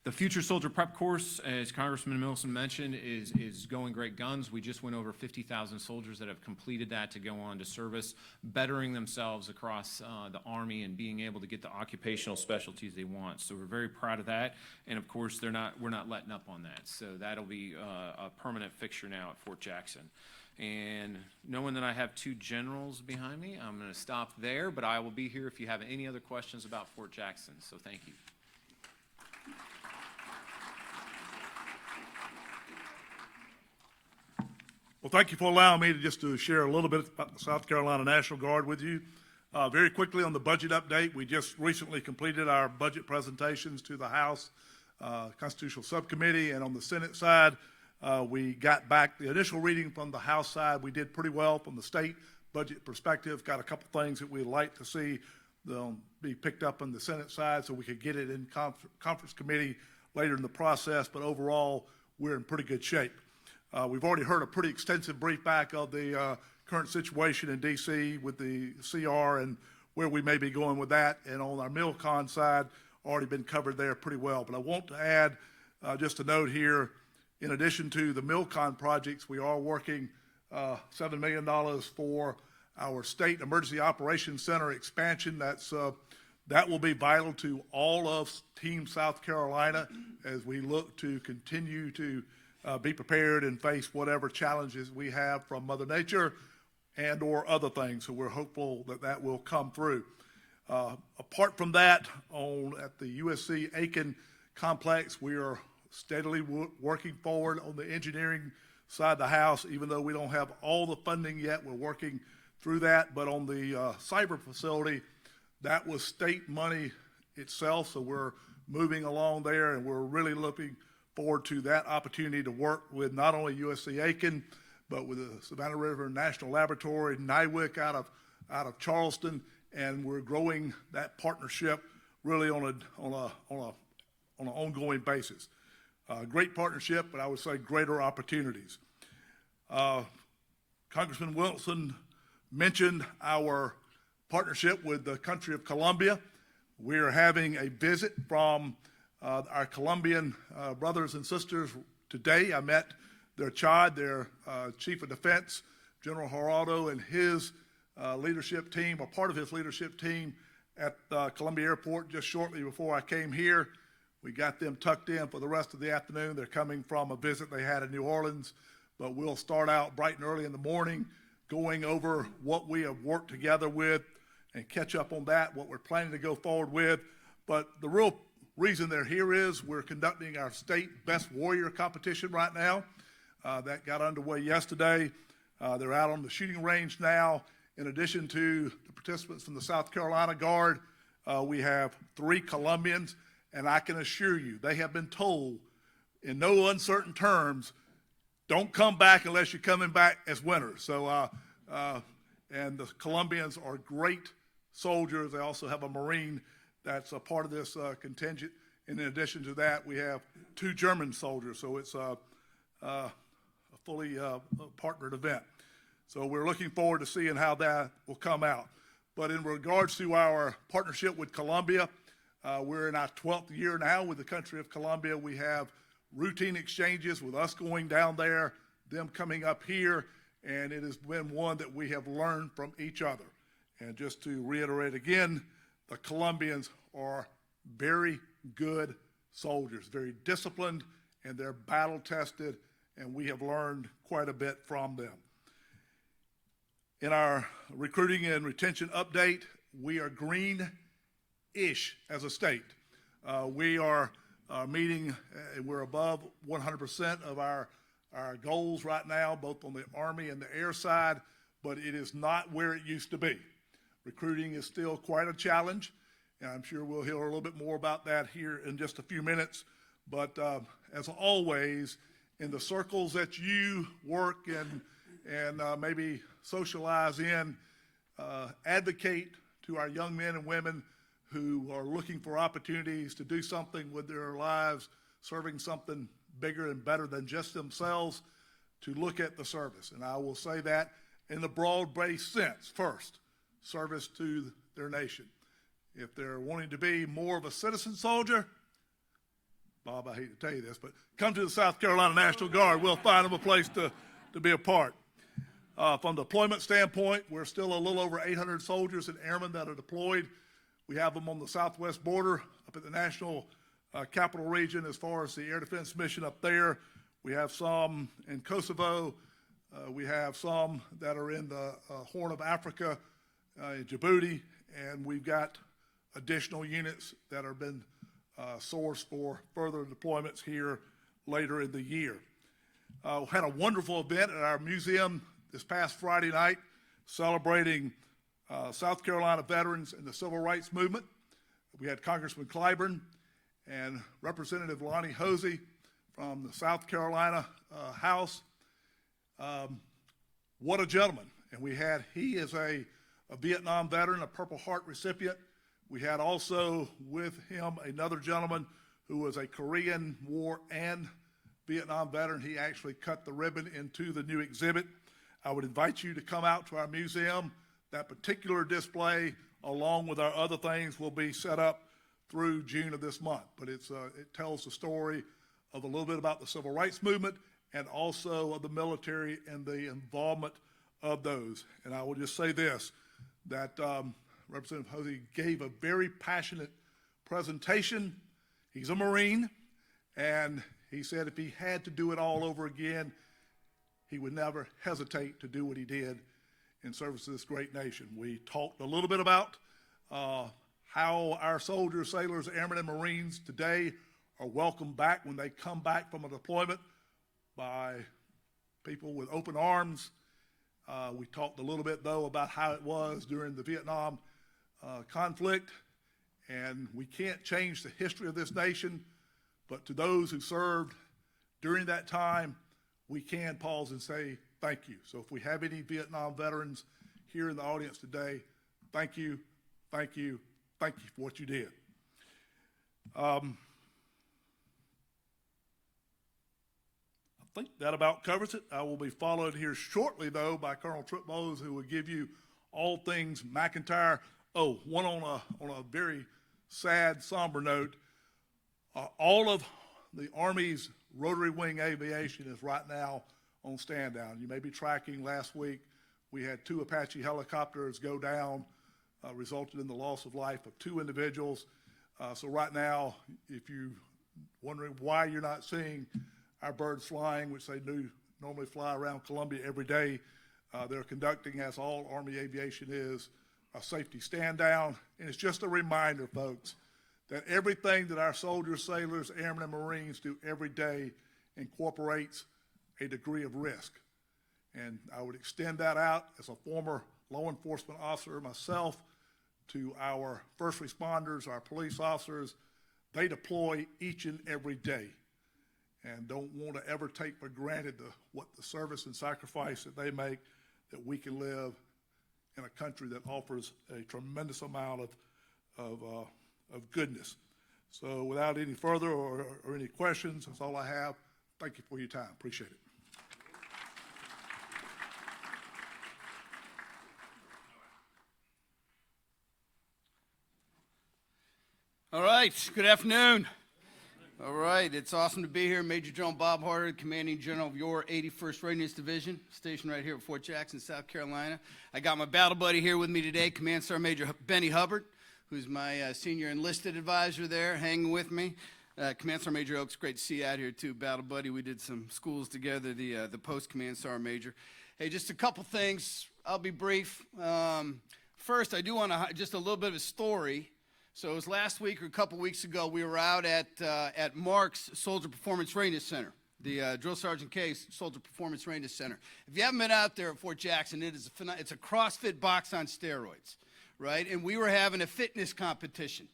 The Future Soldier Prep Course, as Congressman Milson mentioned, is going great guns. We just went over 50,000 soldiers that have completed that to go on to service, bettering themselves across the Army and being able to get the occupational specialties they want. So we're very proud of that. And of course, we're not letting up on that. So that'll be a permanent fixture now at Fort Jackson. And knowing that I have 2 generals behind me, I'm going to stop there, but I will be here if you have any other questions about Fort Jackson. So thank you. Well, thank you for allowing me to share a little bit about the South Carolina National Guard with you. Very quickly on the budget update, we just recently completed our budget presentations to the House Constitutional Subcommittee, and on the Senate side, we got back the initial reading from the House side. We did pretty well from the state budget perspective. Got a couple things that we'd like to see they'll be picked up on the Senate side so we could get it in conference committee later in the process, but overall, we're in pretty good shape. We've already heard a pretty extensive brief back of the current situation in D.C. with the CR and where we may be going with that, and on our MilCon side, already been covered there pretty well. But I want to add just a note here, in addition to the MilCon projects, we are working $7 million for our State Emergency Operations Center expansion. That will be vital to all of Team South Carolina as we look to continue to be prepared and face whatever challenges we have from Mother Nature and or other things. So we're hopeful that that will come through. Apart from that, at the USC Aiken complex, we are steadily working forward on the engineering side of the house, even though we don't have all the funding yet. We're working through that. But on the cyber facility, that was state money itself, so we're moving along there, and we're really looking forward to that opportunity to work with not only USC Aiken, but with the Savannah River National Laboratory, NIWIC out of Charleston, and we're growing that partnership really on an ongoing basis. Great partnership, but I would say greater opportunities. Congressman Wilson mentioned our partnership with the country of Colombia. We are having a visit from our Colombian brothers and sisters today. I met their CHOD, their Chief of Defense, General Geraldo, and his leadership team, or part of his leadership team at Columbia Airport just shortly before I came here. We got them tucked in for the rest of the afternoon. They're coming from a visit they had in New Orleans, but we'll start out bright and early in the morning going over what we have worked together with and catch up on that, what we're planning to go forward with. But the real reason they're here is we're conducting our state best warrior competition right now. That got underway yesterday. They're out on the shooting range now. In addition to the participants from the South Carolina Guard, we have 3 Colombians, and I can assure you, they have been told in no uncertain terms, don't come back unless you're coming back as winners. So, and the Colombians are great soldiers. They also have a Marine that's a part of this contingent. And in addition to that, we have 2 German soldiers. So it's a fully partnered event. So we're looking forward to seeing how that will come out. But in regards to our partnership with Colombia, we're in our 12th year now with the country of Colombia. We have routine exchanges with us going down there, them coming up here, and it has been one that we have learned from each other. And just to reiterate again, the Colombians are very good soldiers, very disciplined, and they're battle tested, and we have learned quite a bit from them. In our recruiting and retention update, we are green-ish as a state. We are meeting, we're above 100% of our goals right now, both on the Army and the air side, but it is not where it used to be. Recruiting is still quite a challenge, and I'm sure we'll hear a little bit more about that here in just a few minutes. But as always, in the circles that you work in and maybe socialize in, advocate to our young men and women who are looking for opportunities to do something with their lives, serving something bigger and better than just themselves, to look at the service. And I will say that in the broad-based sense. First, service to their nation. If they're wanting to be more of a citizen soldier, Bob, I hate to tell you this, but come to the South Carolina National Guard. We'll find them a place to be a part. From the deployment standpoint, we're still a little over 800 soldiers and airmen that are deployed. We have them on the southwest border, up at the national capital region as far as the air defense mission up there. We have some in Kosovo. We have some that are in the Horn of Africa, in Djibouti, and we've got additional units that have been sourced for further deployments here later in the year. We had a wonderful event at our museum this past Friday night celebrating South Carolina veterans in the civil rights movement. We had Congressman Clyburn and Representative Lonnie Hosey from the South Carolina House. What a gentleman. And he is a a Vietnam veteran, a Purple Heart recipient. We had also with him another gentleman who was a Korean War and Vietnam veteran. He actually cut the ribbon into the new exhibit. I would invite you to come out to our museum. That particular display, along with our other things, will be set up through June of this month. But it tells the story of a little bit about the civil rights movement and also of the military and the involvement of those. And I will just say this, that Representative Hosey gave a very passionate presentation. He's a Marine, and he said if he had to do it all over again, he would never hesitate to do what he did in service to this great nation. We talked a little bit about how our soldiers, sailors, airmen, and Marines today are welcomed back when they come back from a deployment by people with open arms. We talked a little bit, though, about how it was during the Vietnam conflict, and we can't change the history of this nation, but to those who served during that time, we can pause and say thank you. So if we have any Vietnam veterans here in the audience today, thank you, thank you, thank you for what you did. I think that about covers it. I will be followed here shortly, though, by Colonel Trip Bowes, who will give you all things McIntyre. Oh, one on a very sad, somber note. All of the Army's rotary wing aviation is right now on stand down. You may be tracking last week, we had 2 Apache helicopters go down, resulted in the loss of life of 2 individuals. So right now, if you're wondering why you're not seeing our birds flying, which they do normally fly around Columbia every day, they're conducting, as all Army aviation is, a safety stand down. And it's just a reminder, folks, that everything that our soldiers, sailors, airmen, and Marines do every day incorporates a degree of risk. And I would extend that out as a former law enforcement officer myself to our first responders, our police officers. They deploy each and every day and don't want to ever take for granted what the service and sacrifice that they make, that we can live in a country that offers a tremendous amount of goodness. So without any further or any questions, that's all I have. Thank you for your time. Appreciate it. All right, good afternoon. All right, it's awesome to be here. Major General Bob Harder, Commanding General of your 81st Readiness Division, stationed right here at Fort Jackson, South Carolina. I got my battle buddy here with me today, Command Sergeant Major Benny Hubbard, who's my senior enlisted advisor there, hanging with me. Command Sergeant Major Oaks, great to see you out here too, battle buddy. We did some schools together, the post Command Sergeant Major. Hey, just a couple things. I'll be brief. First, I do want to just a little bit of a story. So it was last week or a couple weeks ago, we were out at Mark's Soldier Performance Readiness Center, the Drill Sergeant K Soldier Performance Readiness Center. If you haven't been out there at Fort Jackson, it's a CrossFit box on steroids, right? And we were having a fitness competition.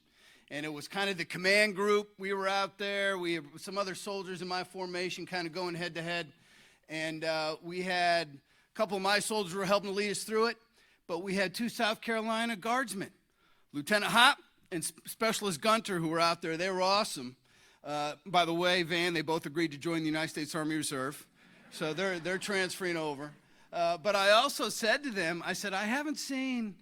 And it was kind of the command group. We were out there. We had some other soldiers in my formation kind of going head to head. And we had a couple of my soldiers who were helping to lead us through it. But we had 2 South Carolina guardsmen, Lieutenant Hopp and Specialist Gunter, who were out there. They were awesome. By the way, Van, they both agreed to join the United States Army Reserve. So they're transferring over. But I also said to them, I said, I haven't seen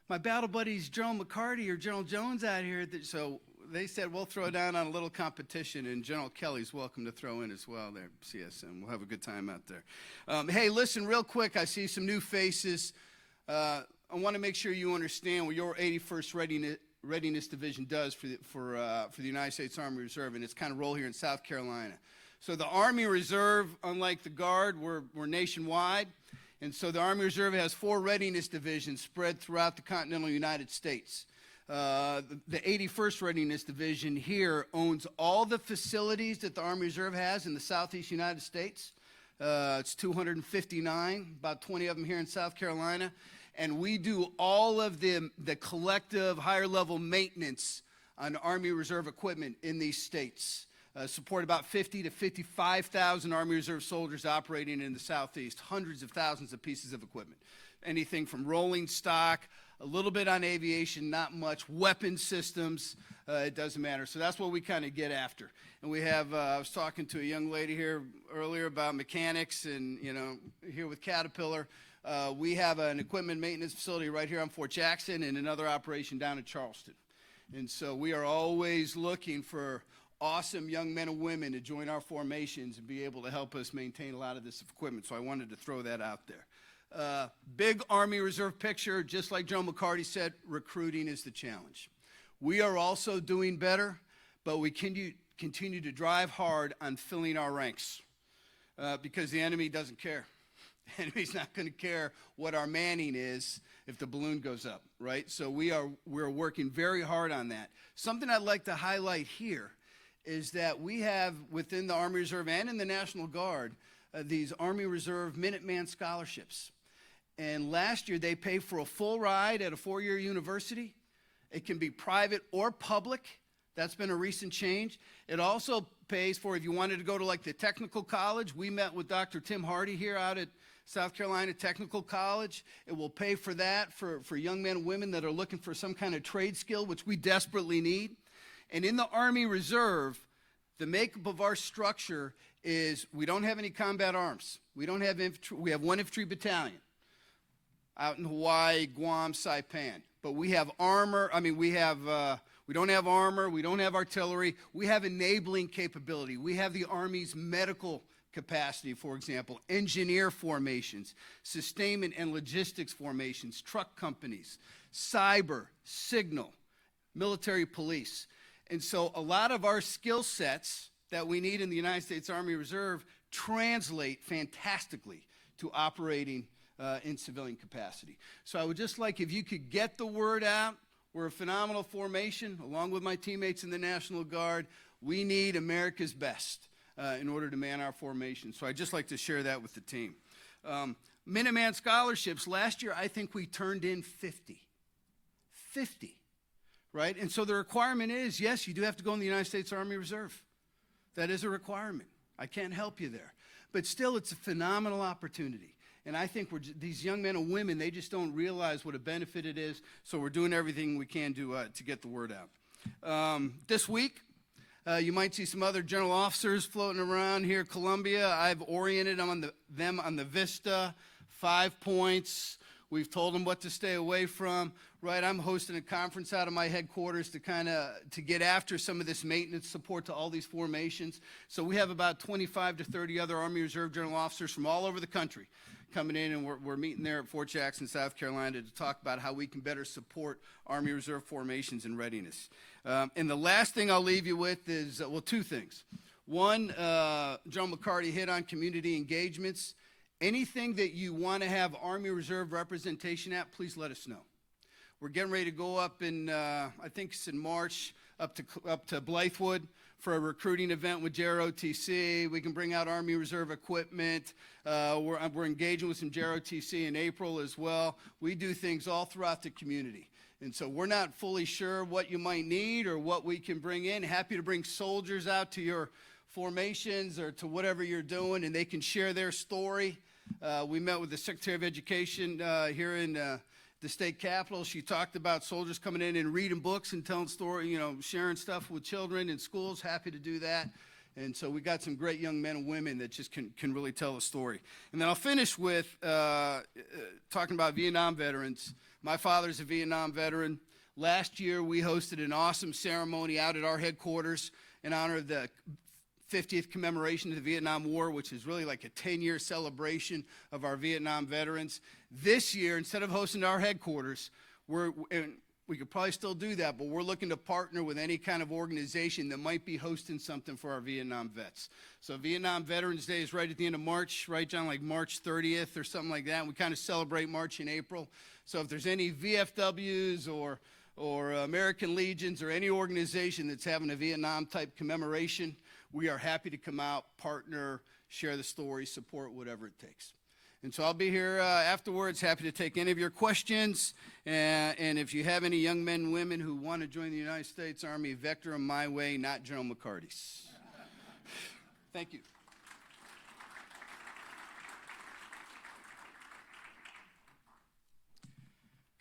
my battle buddies General McCarty or General Jones out here. So they said, we'll throw down on a little competition, and General Kelly's welcome to throw in as well there, CSM. We'll have a good time out there. Hey, listen, real quick, I see some new faces. I want to make sure you understand what your 81st Readiness Division does for the United States Army Reserve and its kind of role here in South Carolina. So the Army Reserve, unlike the Guard, we're nationwide. And so the Army Reserve has 4 readiness divisions spread throughout the continental United States. The 81st Readiness Division here owns all the facilities that the Army Reserve has in the southeast United States. It's 259, about 20 of them here in South Carolina. And we do all of the collective higher level maintenance on Army Reserve equipment in these states. Support about 50 to 55,000 Army Reserve soldiers operating in the Southeast, hundreds of thousands of pieces of equipment. anything from rolling stock, a little bit on aviation, not much, weapon systems, it doesn't matter. So that's what we kind of get after. And we have, I was talking to a young lady here earlier about mechanics and, you know, here with Caterpillar. We have an equipment maintenance facility right here on Fort Jackson and another operation down in Charleston. And so we are always looking for awesome young men and women to join our formations and be able to help us maintain a lot of this equipment. So I wanted to throw that out there. Big Army Reserve picture, just like Joe McCarty said, recruiting is the challenge. We are also doing better, but we continue to drive hard on filling our ranks because the enemy doesn't care. The enemy's not going to care what our manning is if the balloon goes up, right? So we're working very hard on that. Something I'd like to highlight here is that we have within the Army Reserve and in the National Guard these Army Reserve Minuteman scholarships. And last year they paid for a full ride at a 4-year university. It can be private or public. That's been a recent change. It also pays for if you wanted to go to like the technical college. We met with Dr. Tim Hardy here out at South Carolina Technical College. It will pay for that for young men and women that are looking for some kind of trade skill, which we desperately need. And in the Army Reserve, the makeup of our structure is we don't have any combat arms. We don't have infantry. We have one infantry battalion out in Hawaii, Guam, Saipan. But we have armor. I mean, we don't have armor. We don't have artillery. We have enabling capability. We have the Army's medical capacity, for example, engineer formations, sustainment and logistics formations, truck companies, cyber, signal, military police. And so a lot of our skill sets that we need in the United States Army Reserve translate fantastically to operating in civilian capacity. So I would just like if you could get the word out. We're a phenomenal formation, along with my teammates in the National Guard. We need America's best in order to man our formation. So I'd just like to share that with the team. Minuteman scholarships, last year I think we turned in 50. 50, right? And so the requirement is, yes, you do have to go in the United States Army Reserve. That is a requirement. I can't help you there. But still, it's a phenomenal opportunity. And I think these young men and women, they just don't realize what a benefit it is. So we're doing everything we can to get the word out. This week, you might see some other general officers floating around here, Columbia. I've oriented them on the Vista, 5 points. We've told them what to stay away from. Right, I'm hosting a conference out of my headquarters to get after some of this maintenance support to all these formations. So we have about 25 to 30 other Army Reserve general officers from all over the country coming in, and we're meeting there at Fort Jackson, South Carolina, to talk about how we can better support Army Reserve formations and readiness. And the last thing I'll leave you with is, well, 2 things. One, John McCarty hit on community engagements. Anything that you want to have Army Reserve representation at, please let us know. We're getting ready to go up in, I think it's in March, up to Blythewood for a recruiting event with JROTC. We can bring out Army Reserve equipment. We're engaging with some JROTC in April as well. We do things all throughout the community. And so we're not fully sure what you might need or what we can bring in. Happy to bring soldiers out to your formations or to whatever you're doing, and they can share their story. We met with the Secretary of Education here in the state capitol. She talked about soldiers coming in and reading books and telling stories, sharing stuff with children in schools. Happy to do that. And so we got some great young men and women that just can really tell a story. And then I'll finish with talking about Vietnam veterans. My father's a Vietnam veteran. Last year we hosted an awesome ceremony out at our headquarters in honor of the 50th commemoration of the Vietnam War, which is really like a 10-year celebration of our Vietnam veterans. This year, instead of hosting our headquarters, and we could probably still do that, but we're looking to partner with any kind of organization that might be hosting something for our Vietnam vets. So Vietnam Veterans Day is right at the end of March, right, John, like March 30th or something like that. We kind of celebrate March and April. So if there's any VFWs or American Legions or any organization that's having a Vietnam-type commemoration, we are happy to come out, partner, share the story, support whatever it takes. And so I'll be here afterwards, happy to take any of your questions. And if you have any young men and women who want to join the United States Army, vector them my way, not General McCarty's. Thank you.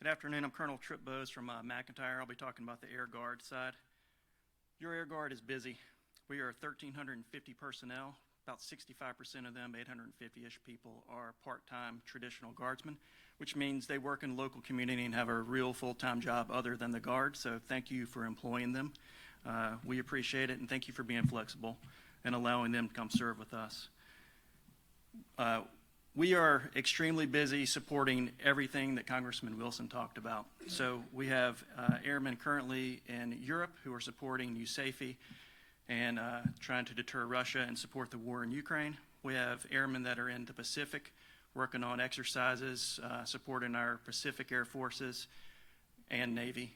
Good afternoon. I'm Colonel Trip Bowes from McIntyre. I'll be talking about the Air Guard side. Your Air Guard is busy. We are 1,350 personnel. About 65% of them, 850-ish people, are part-time traditional guardsmen, which means they work in the local community and have a real full-time job other than the Guard. So thank you for employing them. We appreciate it, and thank you for being flexible and allowing them to come serve with us. We are extremely busy supporting everything that Congressman Wilson talked about. So we have airmen currently in Europe who are supporting USAFE and trying to deter Russia and support the war in Ukraine. We have airmen that are in the Pacific working on exercises, supporting our Pacific Air Forces and Navy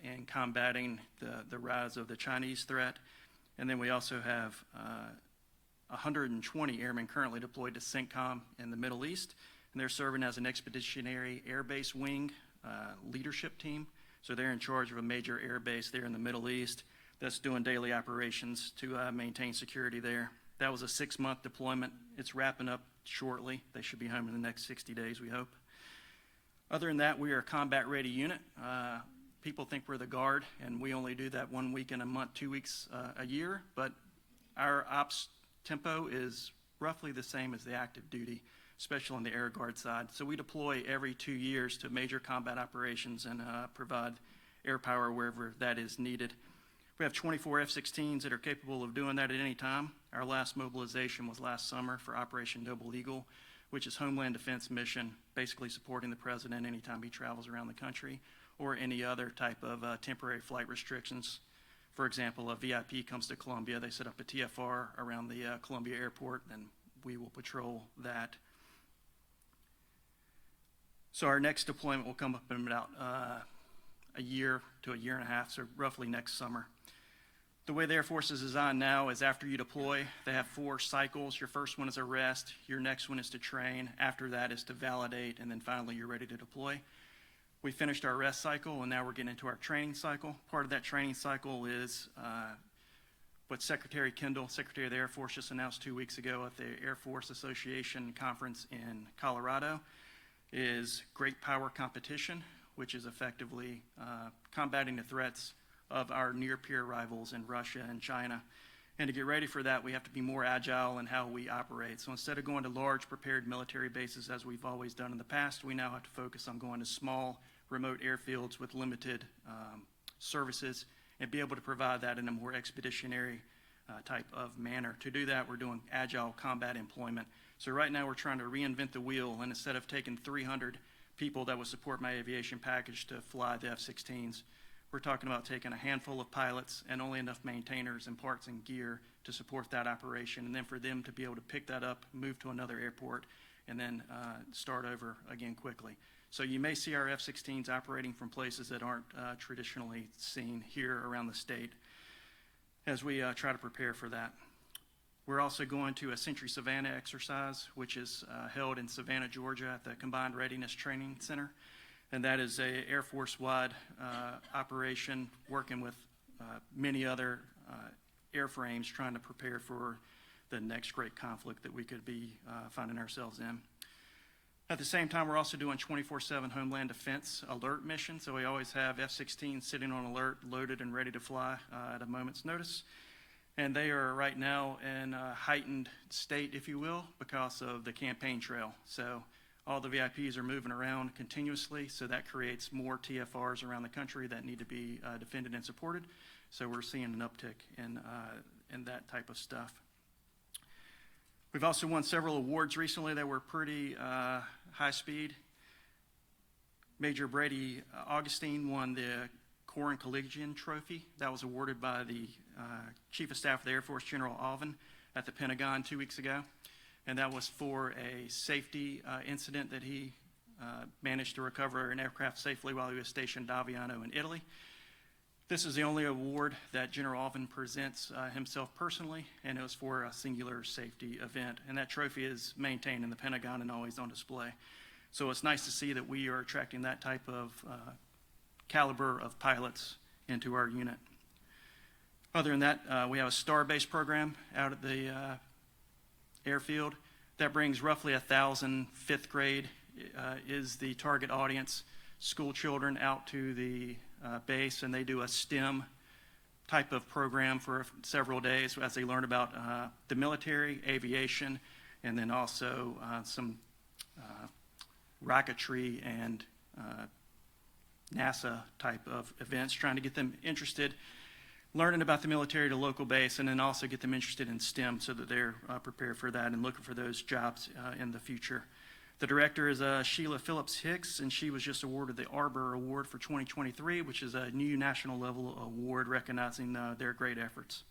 and combating the rise of the Chinese threat. And then we also have 120 airmen currently deployed to CENTCOM in the Middle East, and they're serving as an expeditionary air base wing leadership team. So they're in charge of a major air base there in the Middle East that's doing daily operations to maintain security there. That was a 6-month deployment. It's wrapping up shortly. They should be home in the next 60 days, we hope. Other than that, we are a combat-ready unit. People think we're the Guard, and we only do that 1 week in a month, 2 weeks a year, but our ops tempo is roughly the same as the active duty, especially on the Air Guard side. So we deploy every 2 years to major combat operations and provide air power wherever that is needed. We have 24 F-16s that are capable of doing that at any time. Our last mobilization was last summer for Operation Noble Eagle, which is Homeland Defense mission, basically supporting the president anytime he travels around the country, or any other type of temporary flight restrictions. For example, a VIP comes to Columbia, they set up a TFR around the Columbia airport, and we will patrol that. So our next deployment will come up in about a year to a year and a half, so roughly next summer. The way the Air Force is designed now is after you deploy, they have 4 cycles. Your first one is a rest, your next one is to train, after that is to validate, and then finally you're ready to deploy. We finished our rest cycle, and now we're getting into our training cycle. Part of that training cycle is what Secretary Kendall, Secretary of the Air Force, just announced 2 weeks ago at the Air Force Association conference in Colorado, is Great Power Competition, which is effectively combating the threats of our near-peer rivals in Russia and China. And to get ready for that, we have to be more agile in how we operate. So instead of going to large prepared military bases as we've always done in the past, we now have to focus on going to small remote airfields with limited services and be able to provide that in a more expeditionary type of manner. To do that, we're doing agile combat employment. So right now we're trying to reinvent the wheel, and instead of taking 300 people that would support my aviation package to fly the F-16s, we're talking about taking a handful of pilots and only enough maintainers and parts and gear to support that operation, and then for them to be able to pick that up, move to another airport, and then start over again quickly. So you may see our F-16s operating from places that aren't traditionally seen here around the state as we try to prepare for that. We're also going to a Century Savannah exercise, which is held in Savannah, Georgia at the Combined Readiness Training Center. And that is a Air Force-wide operation working with many other airframes trying to prepare for the next great conflict that we could be finding ourselves in. At the same time, we're also doing 24/7 Homeland Defense alert mission. So we always have F-16 sitting on alert, loaded and ready to fly at a moment's notice. And they are right now in a heightened state, if you will, because of the campaign trail. So all the VIPs are moving around continuously, so that creates more TFRs around the country that need to be defended and supported. So we're seeing an uptick in that type of stuff. We've also won several awards recently that were pretty high speed. Major Brady Augustine won the Corps and Collegian Trophy. That was awarded by the Chief of Staff of the Air Force, General Alvin, at the Pentagon 2 weeks ago. And that was for a safety incident that he managed to recover an aircraft safely while he was stationed at Aviano in Italy. This is the only award that General Alvin presents himself personally, and it was for a singular safety event. And that trophy is maintained in the Pentagon and always on display. So it's nice to see that we are attracting that type of caliber of pilots into our unit. Other than that, we have a star-based program out at the airfield that brings roughly 1,000 fifth grade is the target audience. school children out to the base, and they do a STEM type of program for several days as they learn about the military, aviation, and then also some rocketry and NASA type of events, trying to get them interested, learning about the military to local base, and then also get them interested in STEM so that they're prepared for that and looking for those jobs in the future. The director is Sheila Phillips Hicks, and she was just awarded the Arbor Award for 2023, which is a new national level award recognizing their great efforts.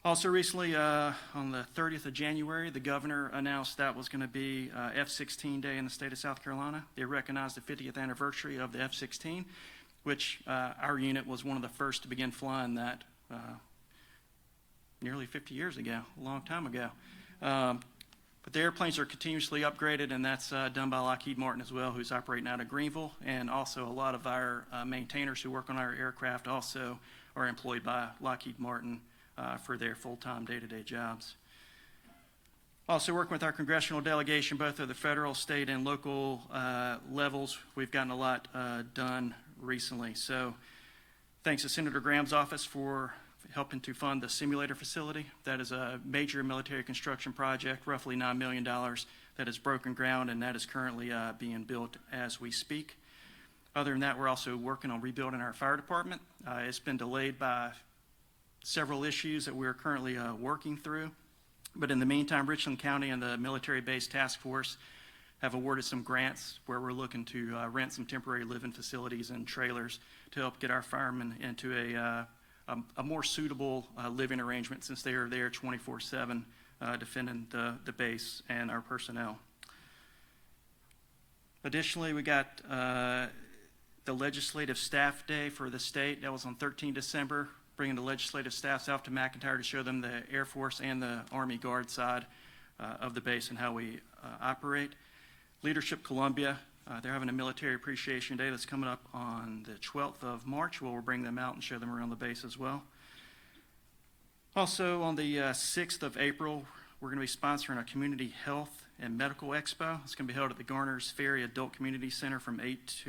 Also recently, on the 30th of January, the governor announced that was going to be F-16 Day in the state of South Carolina. They recognized the 50th anniversary of the F-16, which our unit was one of the first to begin flying that nearly 50 years ago, a long time ago. But the airplanes are continuously upgraded, and that's done by Lockheed Martin as well, who's operating out of Greenville. And also a lot of our maintainers who work on our aircraft also are employed by Lockheed Martin for their full-time day-to-day jobs. Also working with our congressional delegation, both at the federal, state, and local levels, we've gotten a lot done recently. So thanks to Senator Graham's office for helping to fund the simulator facility. That is a major military construction project, roughly $9 million, that has broken ground, and that is currently being built as we speak. Other than that, we're also working on rebuilding our fire department. It's been delayed by several issues that we're currently working through. But in the meantime, Richland County and the Military Base Task Force have awarded some grants where we're looking to rent some temporary living facilities and trailers to help get our firemen into a more suitable living arrangement, since they are there 24/7 defending the base and our personnel. Additionally, we got the Legislative Staff Day for the state. That was on 13 December, bringing the legislative staffs out to McIntyre to show them the Air Force and the Army Guard side of the base and how we operate. Leadership Columbia, they're having a Military Appreciation Day that's coming up on the 12th of March, where we'll bring them out and show them around the base as well. Also on the 6th of April, we're going to be sponsoring a Community Health and Medical Expo. It's going to be held at the Garner's Ferry Adult Community Center from 8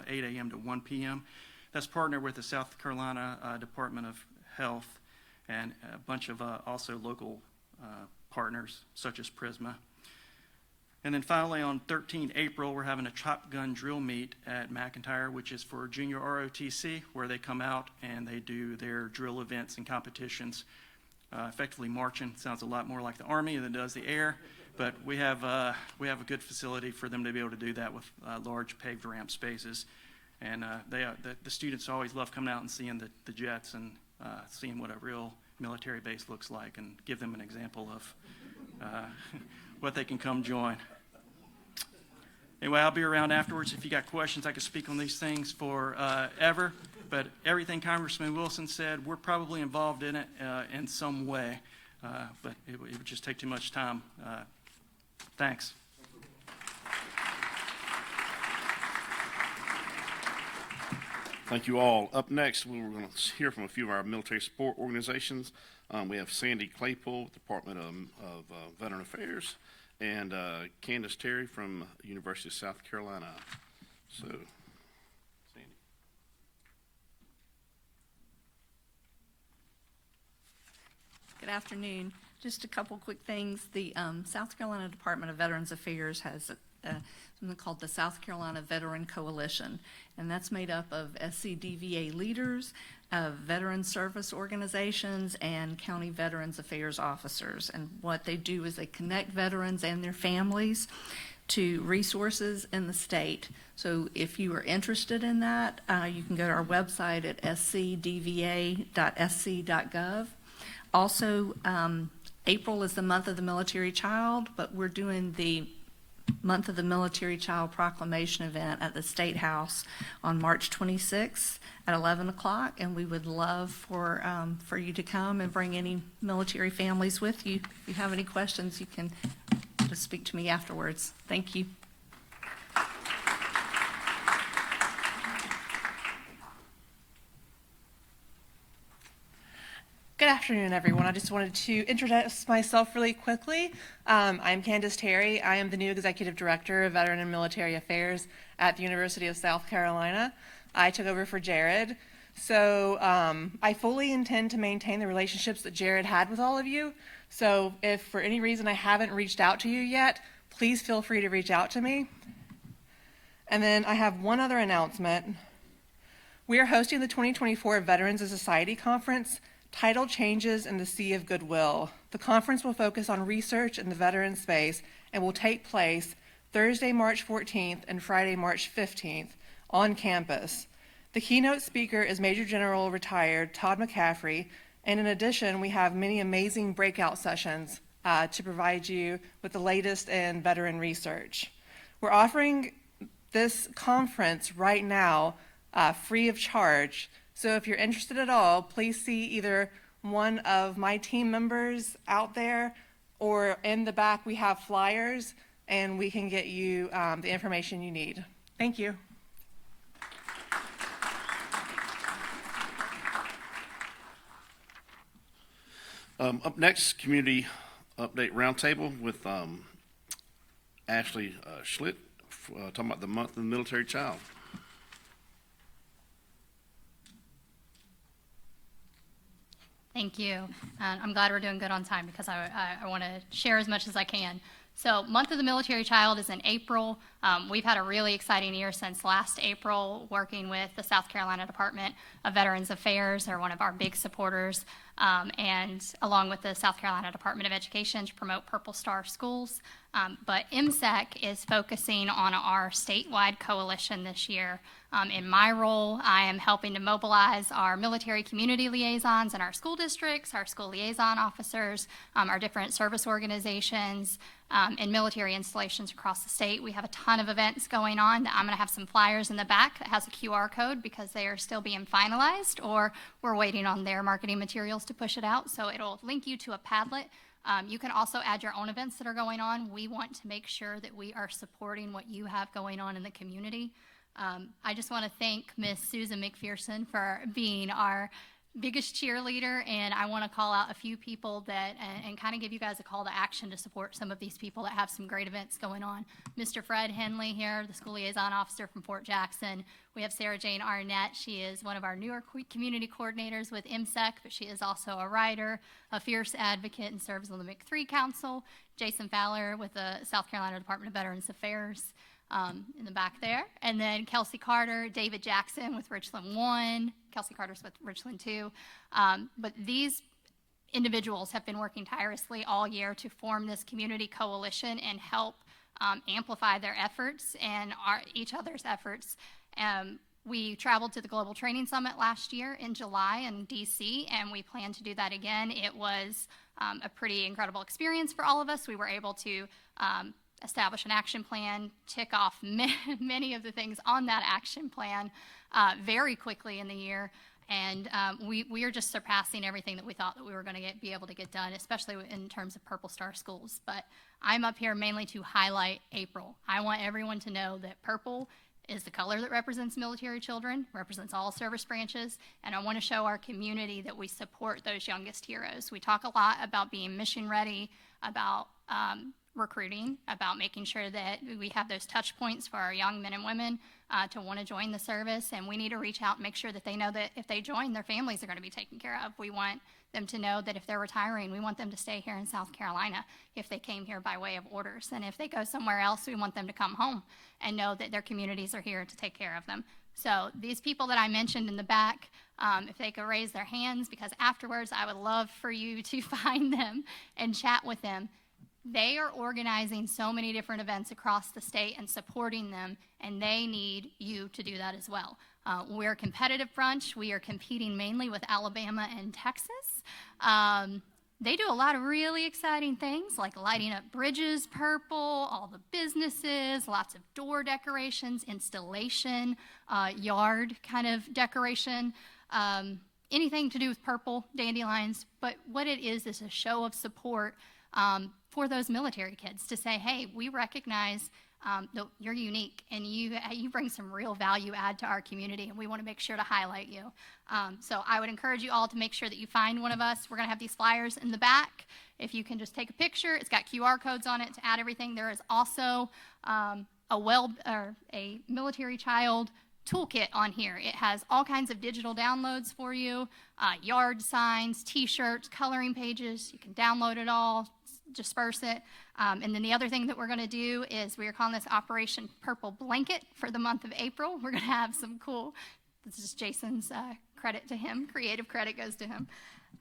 a.m. to 1 p.m. That's partnered with the South Carolina Department of Health and a bunch of also local partners such as Prisma. And then finally, on 13 April, we're having a Top Gun drill meet at McIntyre, which is for junior ROTC, where they come out and they do their drill events and competitions. Effectively marching sounds a lot more like the Army than it does the air, but we have a good facility for them to be able to do that with large paved ramp spaces. And the students always love coming out and seeing the jets and seeing what a real military base looks like, and give them an example of what they can come join. Anyway, I'll be around afterwards. If you got questions, I could speak on these things forever. But everything Congressman Wilson said, we're probably involved in it in some way. But it would just take too much time. Thanks. Thank you all. Up next, we're going to hear from a few of our military support organizations. We have Sandy Claypool, Department of Veteran Affairs, and Candace Terry from University of South Carolina. So, Sandy. Good afternoon. Just a couple quick things. The South Carolina Department of Veterans Affairs has something called the South Carolina Veteran Coalition, and that's made up of SCDVA leaders, veteran service organizations, and county veterans affairs officers. And what they do is they connect veterans and their families to resources in the state. So if you are interested in that, you can go to our website at scdva.sc.gov. Also, April is the month of the military child, but we're doing the Month of the Military Child Proclamation event at the State House on March 26th at 11 o'clock, and we would love for you to come and bring any military families with you. If you have any questions, you can just speak to me afterwards. Thank you. Good afternoon, everyone. I just wanted to introduce myself really quickly. I'm Candace Terry. I am the new Executive Director of Veteran and Military Affairs at the University of South Carolina. I took over for Jared. So I fully intend to maintain the relationships that Jared had with all of you. So if for any reason I haven't reached out to you yet, please feel free to reach out to me. And then I have one other announcement. We are hosting the 2024 Veterans of Society Conference, titled Changes in the Sea of Goodwill. The conference will focus on research in the veteran space and will take place Thursday, March 14th and Friday, March 15th on campus. The keynote speaker is Major General retired Todd McCaffrey, and in addition, we have many amazing breakout sessions to provide you with the latest in veteran research. We're offering this conference right now free of charge. So if you're interested at all, please see either one of my team members out there, or in the back we have flyers and we can get you the information you need. Thank you. Up next, Community Update Roundtable with Ashley Schlitt, talking about the month of the military child. Thank you. I'm glad we're doing good on time because I want to share as much as I can. So Month of the Military Child is in April. We've had a really exciting year since last April working with the South Carolina Department of Veterans Affairs. They're one of our big supporters, and along with the South Carolina Department of Education to promote Purple Star schools. But MSEC is focusing on our statewide coalition this year. In my role, I am helping to mobilize our military community liaisons in our school districts, our school liaison officers, our different service organizations, and military installations across the state. We have a ton of events going on. I'm going to have some flyers in the back that has a QR code because they are still being finalized, or we're waiting on their marketing materials to push it out. So it'll link you to a Padlet. You can also add your own events that are going on. We want to make sure that we are supporting what you have going on in the community. I just want to thank Miss Susan McPherson for being our biggest cheerleader, and I want to call out a few people that and kind of give you guys a call to action to support some of these people that have some great events going on. Mr. Fred Henley here, the school liaison officer from Fort Jackson. We have Sarah Jane Arnett. She is one of our newer community coordinators with MSEC, but she is also a writer, a fierce advocate, and serves on the MIC3 Council. Jason Fowler with the South Carolina Department of Veterans Affairs. In the back there. And then Kelsey Carter, David Jackson with Richland 1, Kelsey Carter's with Richland 2. But these individuals have been working tirelessly all year to form this community coalition and help amplify their efforts and each other's efforts. We traveled to the Global Training Summit last year in July in DC, and we plan to do that again. It was a pretty incredible experience for all of us. We were able to establish an action plan, tick off many of the things on that action plan very quickly in the year, and we are just surpassing everything that we thought that we were going to be able to get done, especially in terms of Purple Star schools. But I'm up here mainly to highlight April. I want everyone to know that purple is the color that represents military children, represents all service branches, and I want to show our community that we support those youngest heroes. We talk a lot about being mission ready, about recruiting, about making sure that we have those touch points for our young men and women to want to join the service, and we need to reach out and make sure that they know that if they join, their families are going to be taken care of. We want them to know that if they're retiring, we want them to stay here in South Carolina if they came here by way of orders, and if they go somewhere else, we want them to come home and know that their communities are here to take care of them. So these people that I mentioned in the back, if they could raise their hands, because afterwards I would love for you to find them and chat with them. They are organizing so many different events across the state and supporting them, and they need you to do that as well. We're a competitive bunch. We are competing mainly with Alabama and Texas. They do a lot of really exciting things like lighting up bridges purple, all the businesses, lots of door decorations, installation, yard kind of decoration, anything to do with purple, dandelions. But what it is a show of support for those military kids to say, hey, we recognize You're unique, and you bring some real value add to our community, and we want to make sure to highlight you. So I would encourage you all to make sure that you find one of us. We're going to have these flyers in the back. If you can just take a picture, it's got QR codes on it to add everything. There is also a military child toolkit on here. It has all kinds of digital downloads for you, yard signs, T-shirts, coloring pages. You can download it all, disperse it. And then the other thing that we're going to do is we are calling this Operation Purple Blanket for the month of April. We're going to have some cool, this is Jason's credit to him, creative credit goes to him.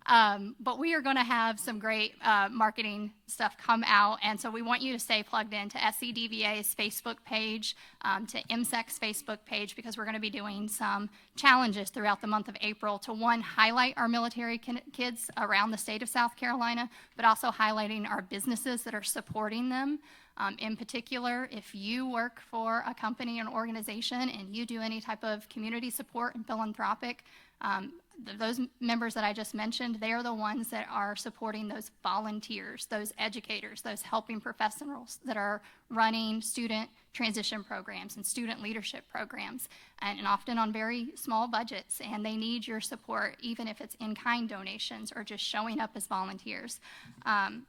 But we are going to have some great marketing stuff come out, and so we want you to stay plugged in to SCDVA's Facebook page, to MSEC's Facebook page, because we're going to be doing some challenges throughout the month of April to, one, highlight our military kids around the state of South Carolina, but also highlighting our businesses that are supporting them. In particular, if you work for a company or an organization and you do any type of community support and philanthropic, those members that I just mentioned, they are the ones that are supporting those volunteers, those educators, those helping professionals that are running student transition programs and student leadership programs, and often on very small budgets, and they need your support, even if it's in-kind donations or just showing up as volunteers.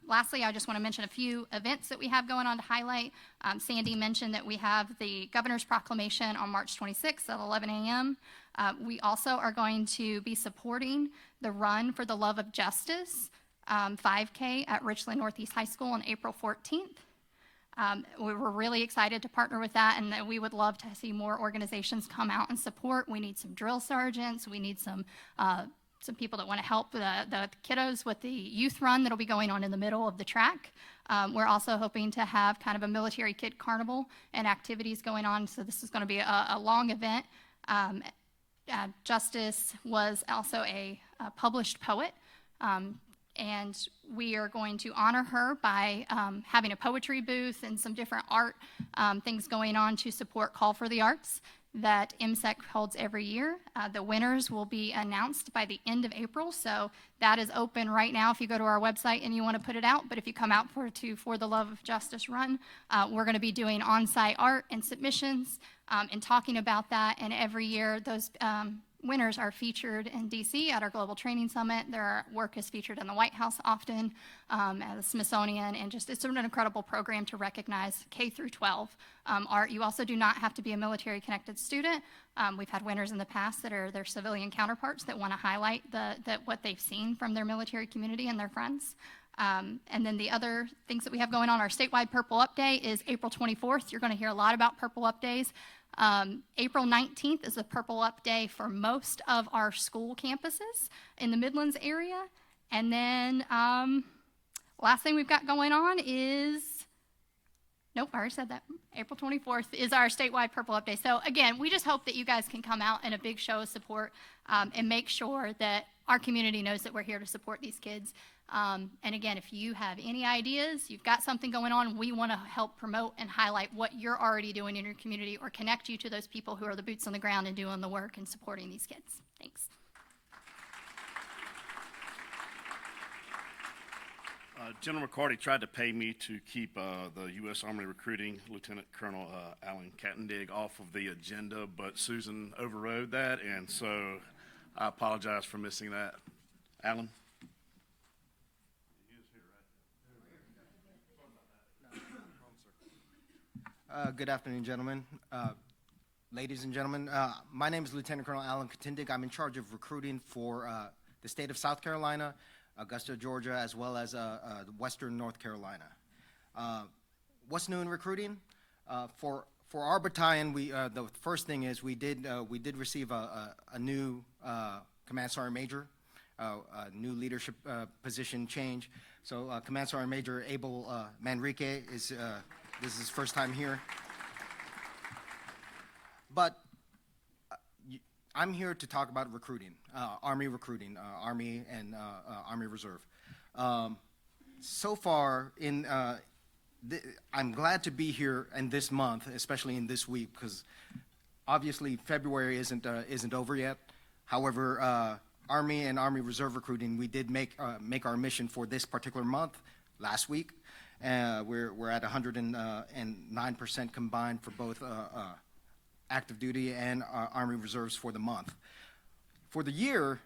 Lastly, I just want to mention a few events that we have going on to highlight. Sandy mentioned that we have the Governor's Proclamation on March 26th at 11 a.m. We also are going to be supporting the Run for the Love of Justice 5K at Richland Northeast High School on April 14th. We were really excited to partner with that, and that we would love to see more organizations come out and support. We need some drill sergeants. We need some people that want to help the kiddos with the youth run that'll be going on in the middle of the track. We're also hoping to have kind of a military kid carnival and activities going on, so this is going to be a long event. Justice was also a published poet, and we are going to honor her by having a poetry booth and some different art things going on to support Call for the Arts that MSEC holds every year. The winners will be announced by the end of April, so that is open right now if you go to our website and you want to put it out. But if you come out for the Love of Justice run, we're going to be doing on-site art and submissions and talking about that. And every year, those winners are featured in DC at our Global Training Summit. Their work is featured in the White House often, at the Smithsonian, and just it's an incredible program to recognize K through 12 art. You also do not have to be a military-connected student. We've had winners in the past that are their civilian counterparts that want to highlight what they've seen from their military community and their friends. And then the other things that we have going on, our statewide Purple Up Day is April 24th. You're going to hear a lot about Purple Up Days. April 19th is a Purple Up Day for most of our school campuses in the Midlands area. And then last thing we've got going on is, nope, I already said that. April 24th is our statewide Purple Up Day. So again, we just hope that you guys can come out in a big show of support and make sure that our community knows that we're here to support these kids. And again, if you have any ideas, you've got something going on, we want to help promote and highlight what you're already doing in your community or connect you to those people who are the boots on the ground and doing the work and supporting these kids. Thanks. General McCarty tried to pay me to keep the U.S. Army recruiting Lieutenant Colonel Alan Kattendig off of the agenda, but Susan overrode that, and so I apologize for missing that. Alan? Good afternoon, gentlemen. Ladies and gentlemen, my name is Lieutenant Colonel Alan Kattendig. I'm in charge of recruiting for the state of South Carolina, Augusta, Georgia, as well as Western North Carolina. What's new in recruiting? For our battalion, the first thing is we did receive a new Command Sergeant Major, a new leadership position change. So Command Sergeant Major Abel Manrique is this is his first time here. But I'm here to talk about recruiting, Army recruiting, Army and Army Reserve. So far, I'm glad to be here in this month, especially in this week, because obviously February isn't over yet. However, Army and Army Reserve recruiting, we did make our mission for this particular month last week, We're at 109% combined for both active duty and Army Reserves for the month. For the year,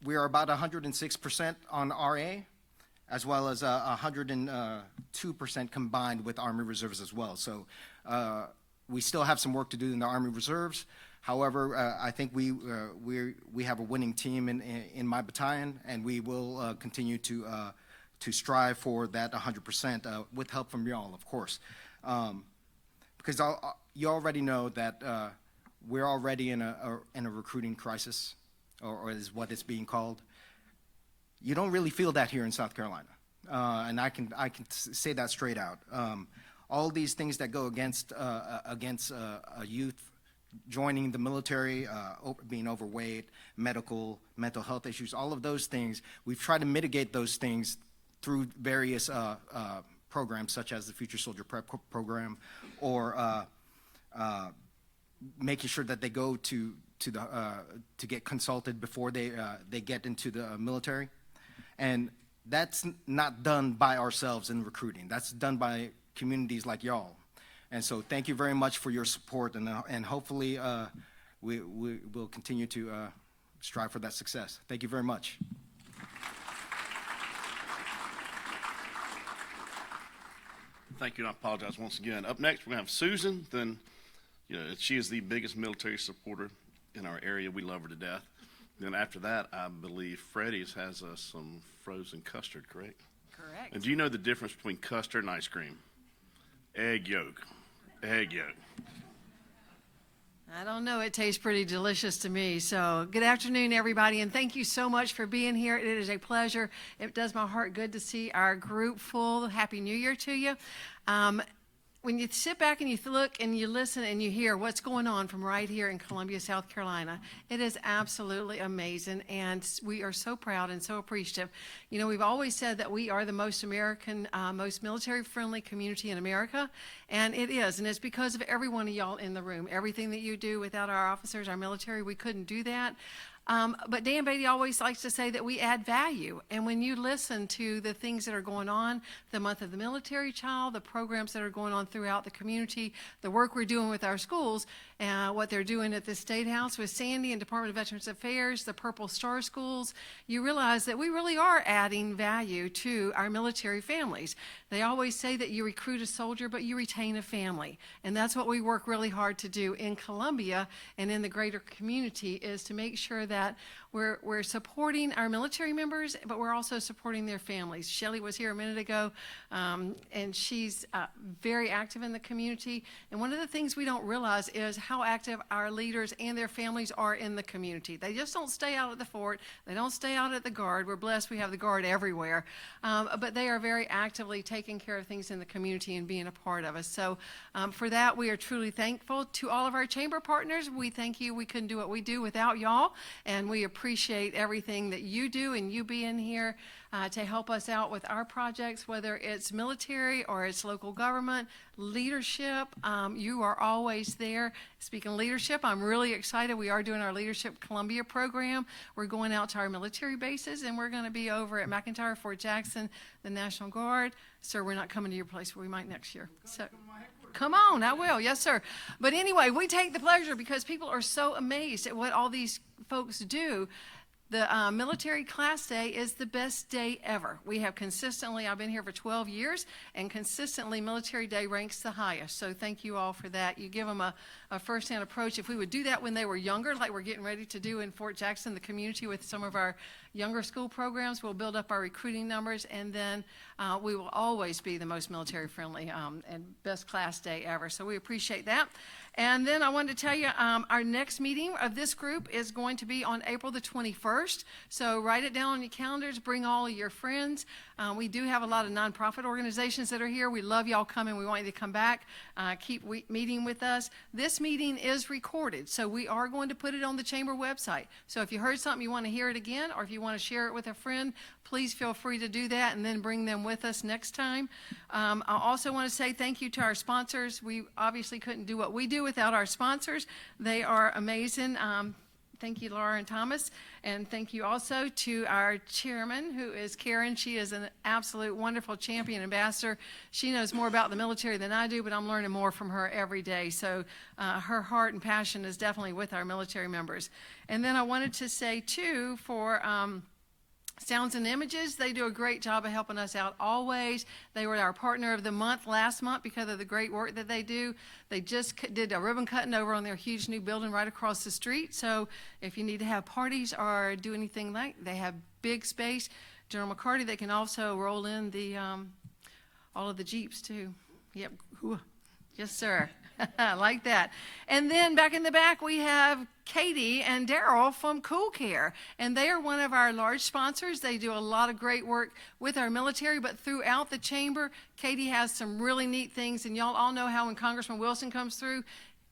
we are about 106% on RA, as well as 102% combined with Army Reserves as well. So we still have some work to do in the Army Reserves. However, I think we have a winning team in my battalion, and we will continue to strive for that 100% with help from y'all, of course. Because you already know that we're already in a recruiting crisis, or is what it's being called. You don't really feel that here in South Carolina, and I can say that straight out. All these things that go against a youth joining the military, being overweight, mental health issues, all of those things, we've tried to mitigate those things through various programs such as the Future Soldier Prep Program, or making sure that they go to get consulted before they get into the military. And that's not done by ourselves in recruiting. That's done by communities like y'all. And so thank you very much for your support, and hopefully we will continue to strive for that success. Thank you very much. Thank you, and I apologize once again. Up next, we're going to have Susan. Then, she is the biggest military supporter in our area. We love her to death. Then after that, I believe Freddie's has some frozen custard, correct? Correct. And do you know the difference between custard and ice cream? Egg yolk. Egg yolk. I don't know. It tastes pretty delicious to me. So good afternoon, everybody, and thank you so much for being here. It is a pleasure. It does my heart good to see our group full. Happy New Year to you. When you sit back and you look and you listen and you hear what's going on from right here in Columbia, South Carolina, it is absolutely amazing, and we are so proud and so appreciative. We've always said that we are the most American, most military-friendly community in America, and it is, and it's because of every one of y'all in the room. Everything that you do, without our officers, our military, we couldn't do that. But Dan Beatty always likes to say that we add value. And when you listen to the things that are going on, the Month of the Military Child, the programs that are going on throughout the community, the work we're doing with our schools, what they're doing at the State House with Sandy and Department of Veterans Affairs, the Purple Star Schools, you realize that we really are adding value to our military families. They always say that you recruit a soldier, but you retain a family. And that's what we work really hard to do in Columbia and in the greater community, is to make sure that we're supporting our military members, but we're also supporting their families. Shelley was here a minute ago, and she's very active in the community. And one of the things we don't realize is how active our leaders and their families are in the community. They just don't stay out at the fort. They don't stay out at the Guard. We're blessed we have the Guard everywhere. But they are very actively taking care of things in the community and being a part of us. So for that, we are truly thankful. To all of our chamber partners, we thank you. We couldn't do what we do without y'all, and we appreciate everything that you do and you being here to help us out with our projects, whether it's military or it's local government, leadership. You are always there. Speaking of leadership, I'm really excited. We are doing our Leadership Columbia program. We're going out to our military bases, and we're going to be over at McIntyre, Fort Jackson, the National Guard. Sir, we're not coming to your place. We might next year. So, come on, I will. Yes, sir. But anyway, we take the pleasure because people are so amazed at what all these folks do. The military class day is the best day ever. We have consistently, I've been here for 12 years, and consistently Military Day ranks the highest. So thank you all for that. You give them a first-hand approach. If we would do that when they were younger, like we're getting ready to do in Fort Jackson, the community with some of our younger school programs, we'll build up our recruiting numbers, and then we will always be the most military-friendly and best class day ever. So we appreciate that. And then I wanted to tell you, our next meeting of this group is going to be on April the 21st. So write it down on your calendars. Bring all of your friends. We do have a lot of nonprofit organizations that are here. We love y'all coming. We want you to come back, keep meeting with us. This meeting is recorded, so we are going to put it on the chamber website. So if you heard something, you want to hear it again, or if you want to share it with a friend, please feel free to do that and then bring them with us next time. I also want to say thank you to our sponsors. We obviously couldn't do what we do without our sponsors. They are amazing. Thank you, Laura and Thomas. And thank you also to our chairman, who is Karen. She is an absolute wonderful champion ambassador. She knows more about the military than I do, but I'm learning more from her every day. So her heart and passion is definitely with our military members. And then I wanted to say, too, for Sounds and Images, they do a great job of helping us out always. They were our partner of the month last month because of the great work that they do. They just did a ribbon cutting over on their huge new building right across the street. So if you need to have parties or do anything like, they have big space. General McCarty, they can also roll in the all of the Jeeps too. Yep. Ooh. Yes, sir. Like that. And then back in the back, we have Katie and Daryl from Cool Care, and they are one of our large sponsors. They do a lot of great work with our military, but throughout the chamber, Katie has some really neat things, and y'all all know how when Congressman Wilson comes through,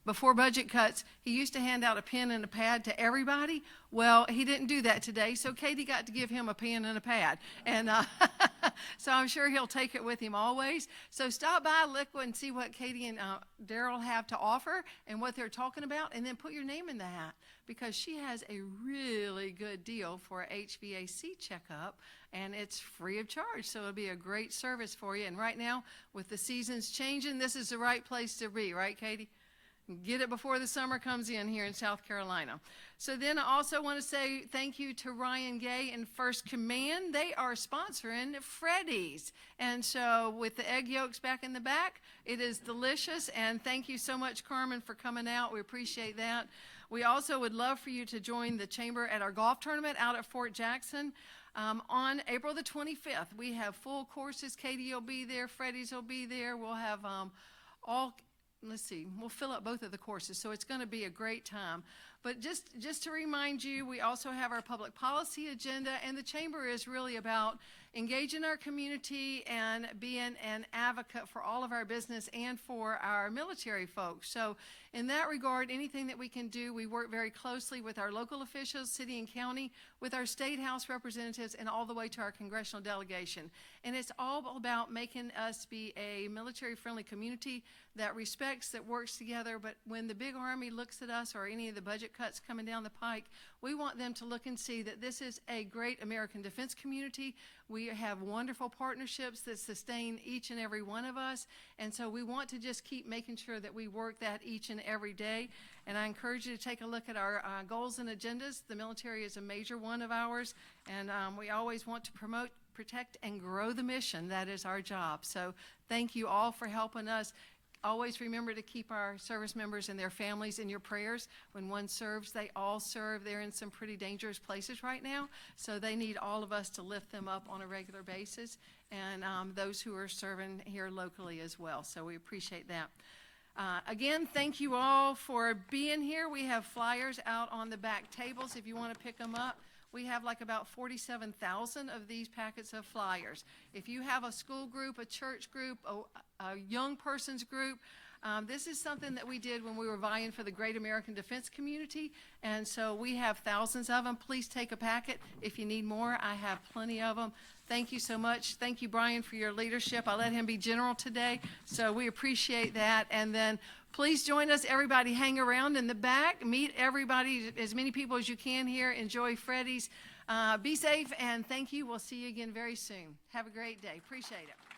before budget cuts, he used to hand out a pen and a pad to everybody. Well, he didn't do that today, so Katie got to give him a pen and a pad. And so I'm sure he'll take it with him always. So stop by, look and see what Katie and Daryl have to offer and what they're talking about, and then put your name in the hat, because she has a really good deal for a HVAC checkup, and it's free of charge, so it'll be a great service for you. And right now, with the seasons changing, this is the right place to be, right, Katie? Get it before the summer comes in here in South Carolina. So then I also want to say thank you to Ryan Gay and First Command. They are sponsoring Freddy's. And so with the egg yolks back in the back, it is delicious. And thank you so much, Carmen, for coming out. We appreciate that. We also would love for you to join the chamber at our golf tournament out at Fort Jackson. On April the 25th, we have full courses. Katie will be there. Freddy's will be there. We'll have let's see, we'll fill up both of the courses, so it's going to be a great time. But just to remind you, we also have our public policy agenda, and the chamber is really about engaging our community and being an advocate for all of our business and for our military folks. So in that regard, anything that we can do, we work very closely with our local officials, city and county, with our state house representatives, and all the way to our congressional delegation. And it's all about making us be a military-friendly community that respects, that works together. But when the big Army looks at us, or any of the budget cuts coming down the pike, we want them to look and see that this is a great American defense community. We have wonderful partnerships that sustain each and every one of us, and so we want to just keep making sure that we work that each and every day. And I encourage you to take a look at our goals and agendas. The military is a major one of ours, and we always want to promote, protect, and grow the mission. That is our job. So thank you all for helping us. Always remember to keep our service members and their families in your prayers. When one serves, they all serve. They're in some pretty dangerous places right now, so they need all of us to lift them up on a regular basis, and those who are serving here locally as well. So we appreciate that. Again, thank you all for being here. We have flyers out on the back tables if you want to pick them up. We have like about 47,000 of these packets of flyers. If you have a school group, a church group, a young person's group, this is something that we did when we were vying for the Great American Defense Community, and so we have thousands of them. Please take a packet. If you need more, I have plenty of them. Thank you so much. Thank you, Brian, for your leadership. I let him be general today, so we appreciate that. And then please join us. Everybody hang around in the back. Meet everybody, as many people as you can here. Enjoy Freddy's. Be safe, and thank you. We'll see you again very soon. Have a great day. Appreciate it.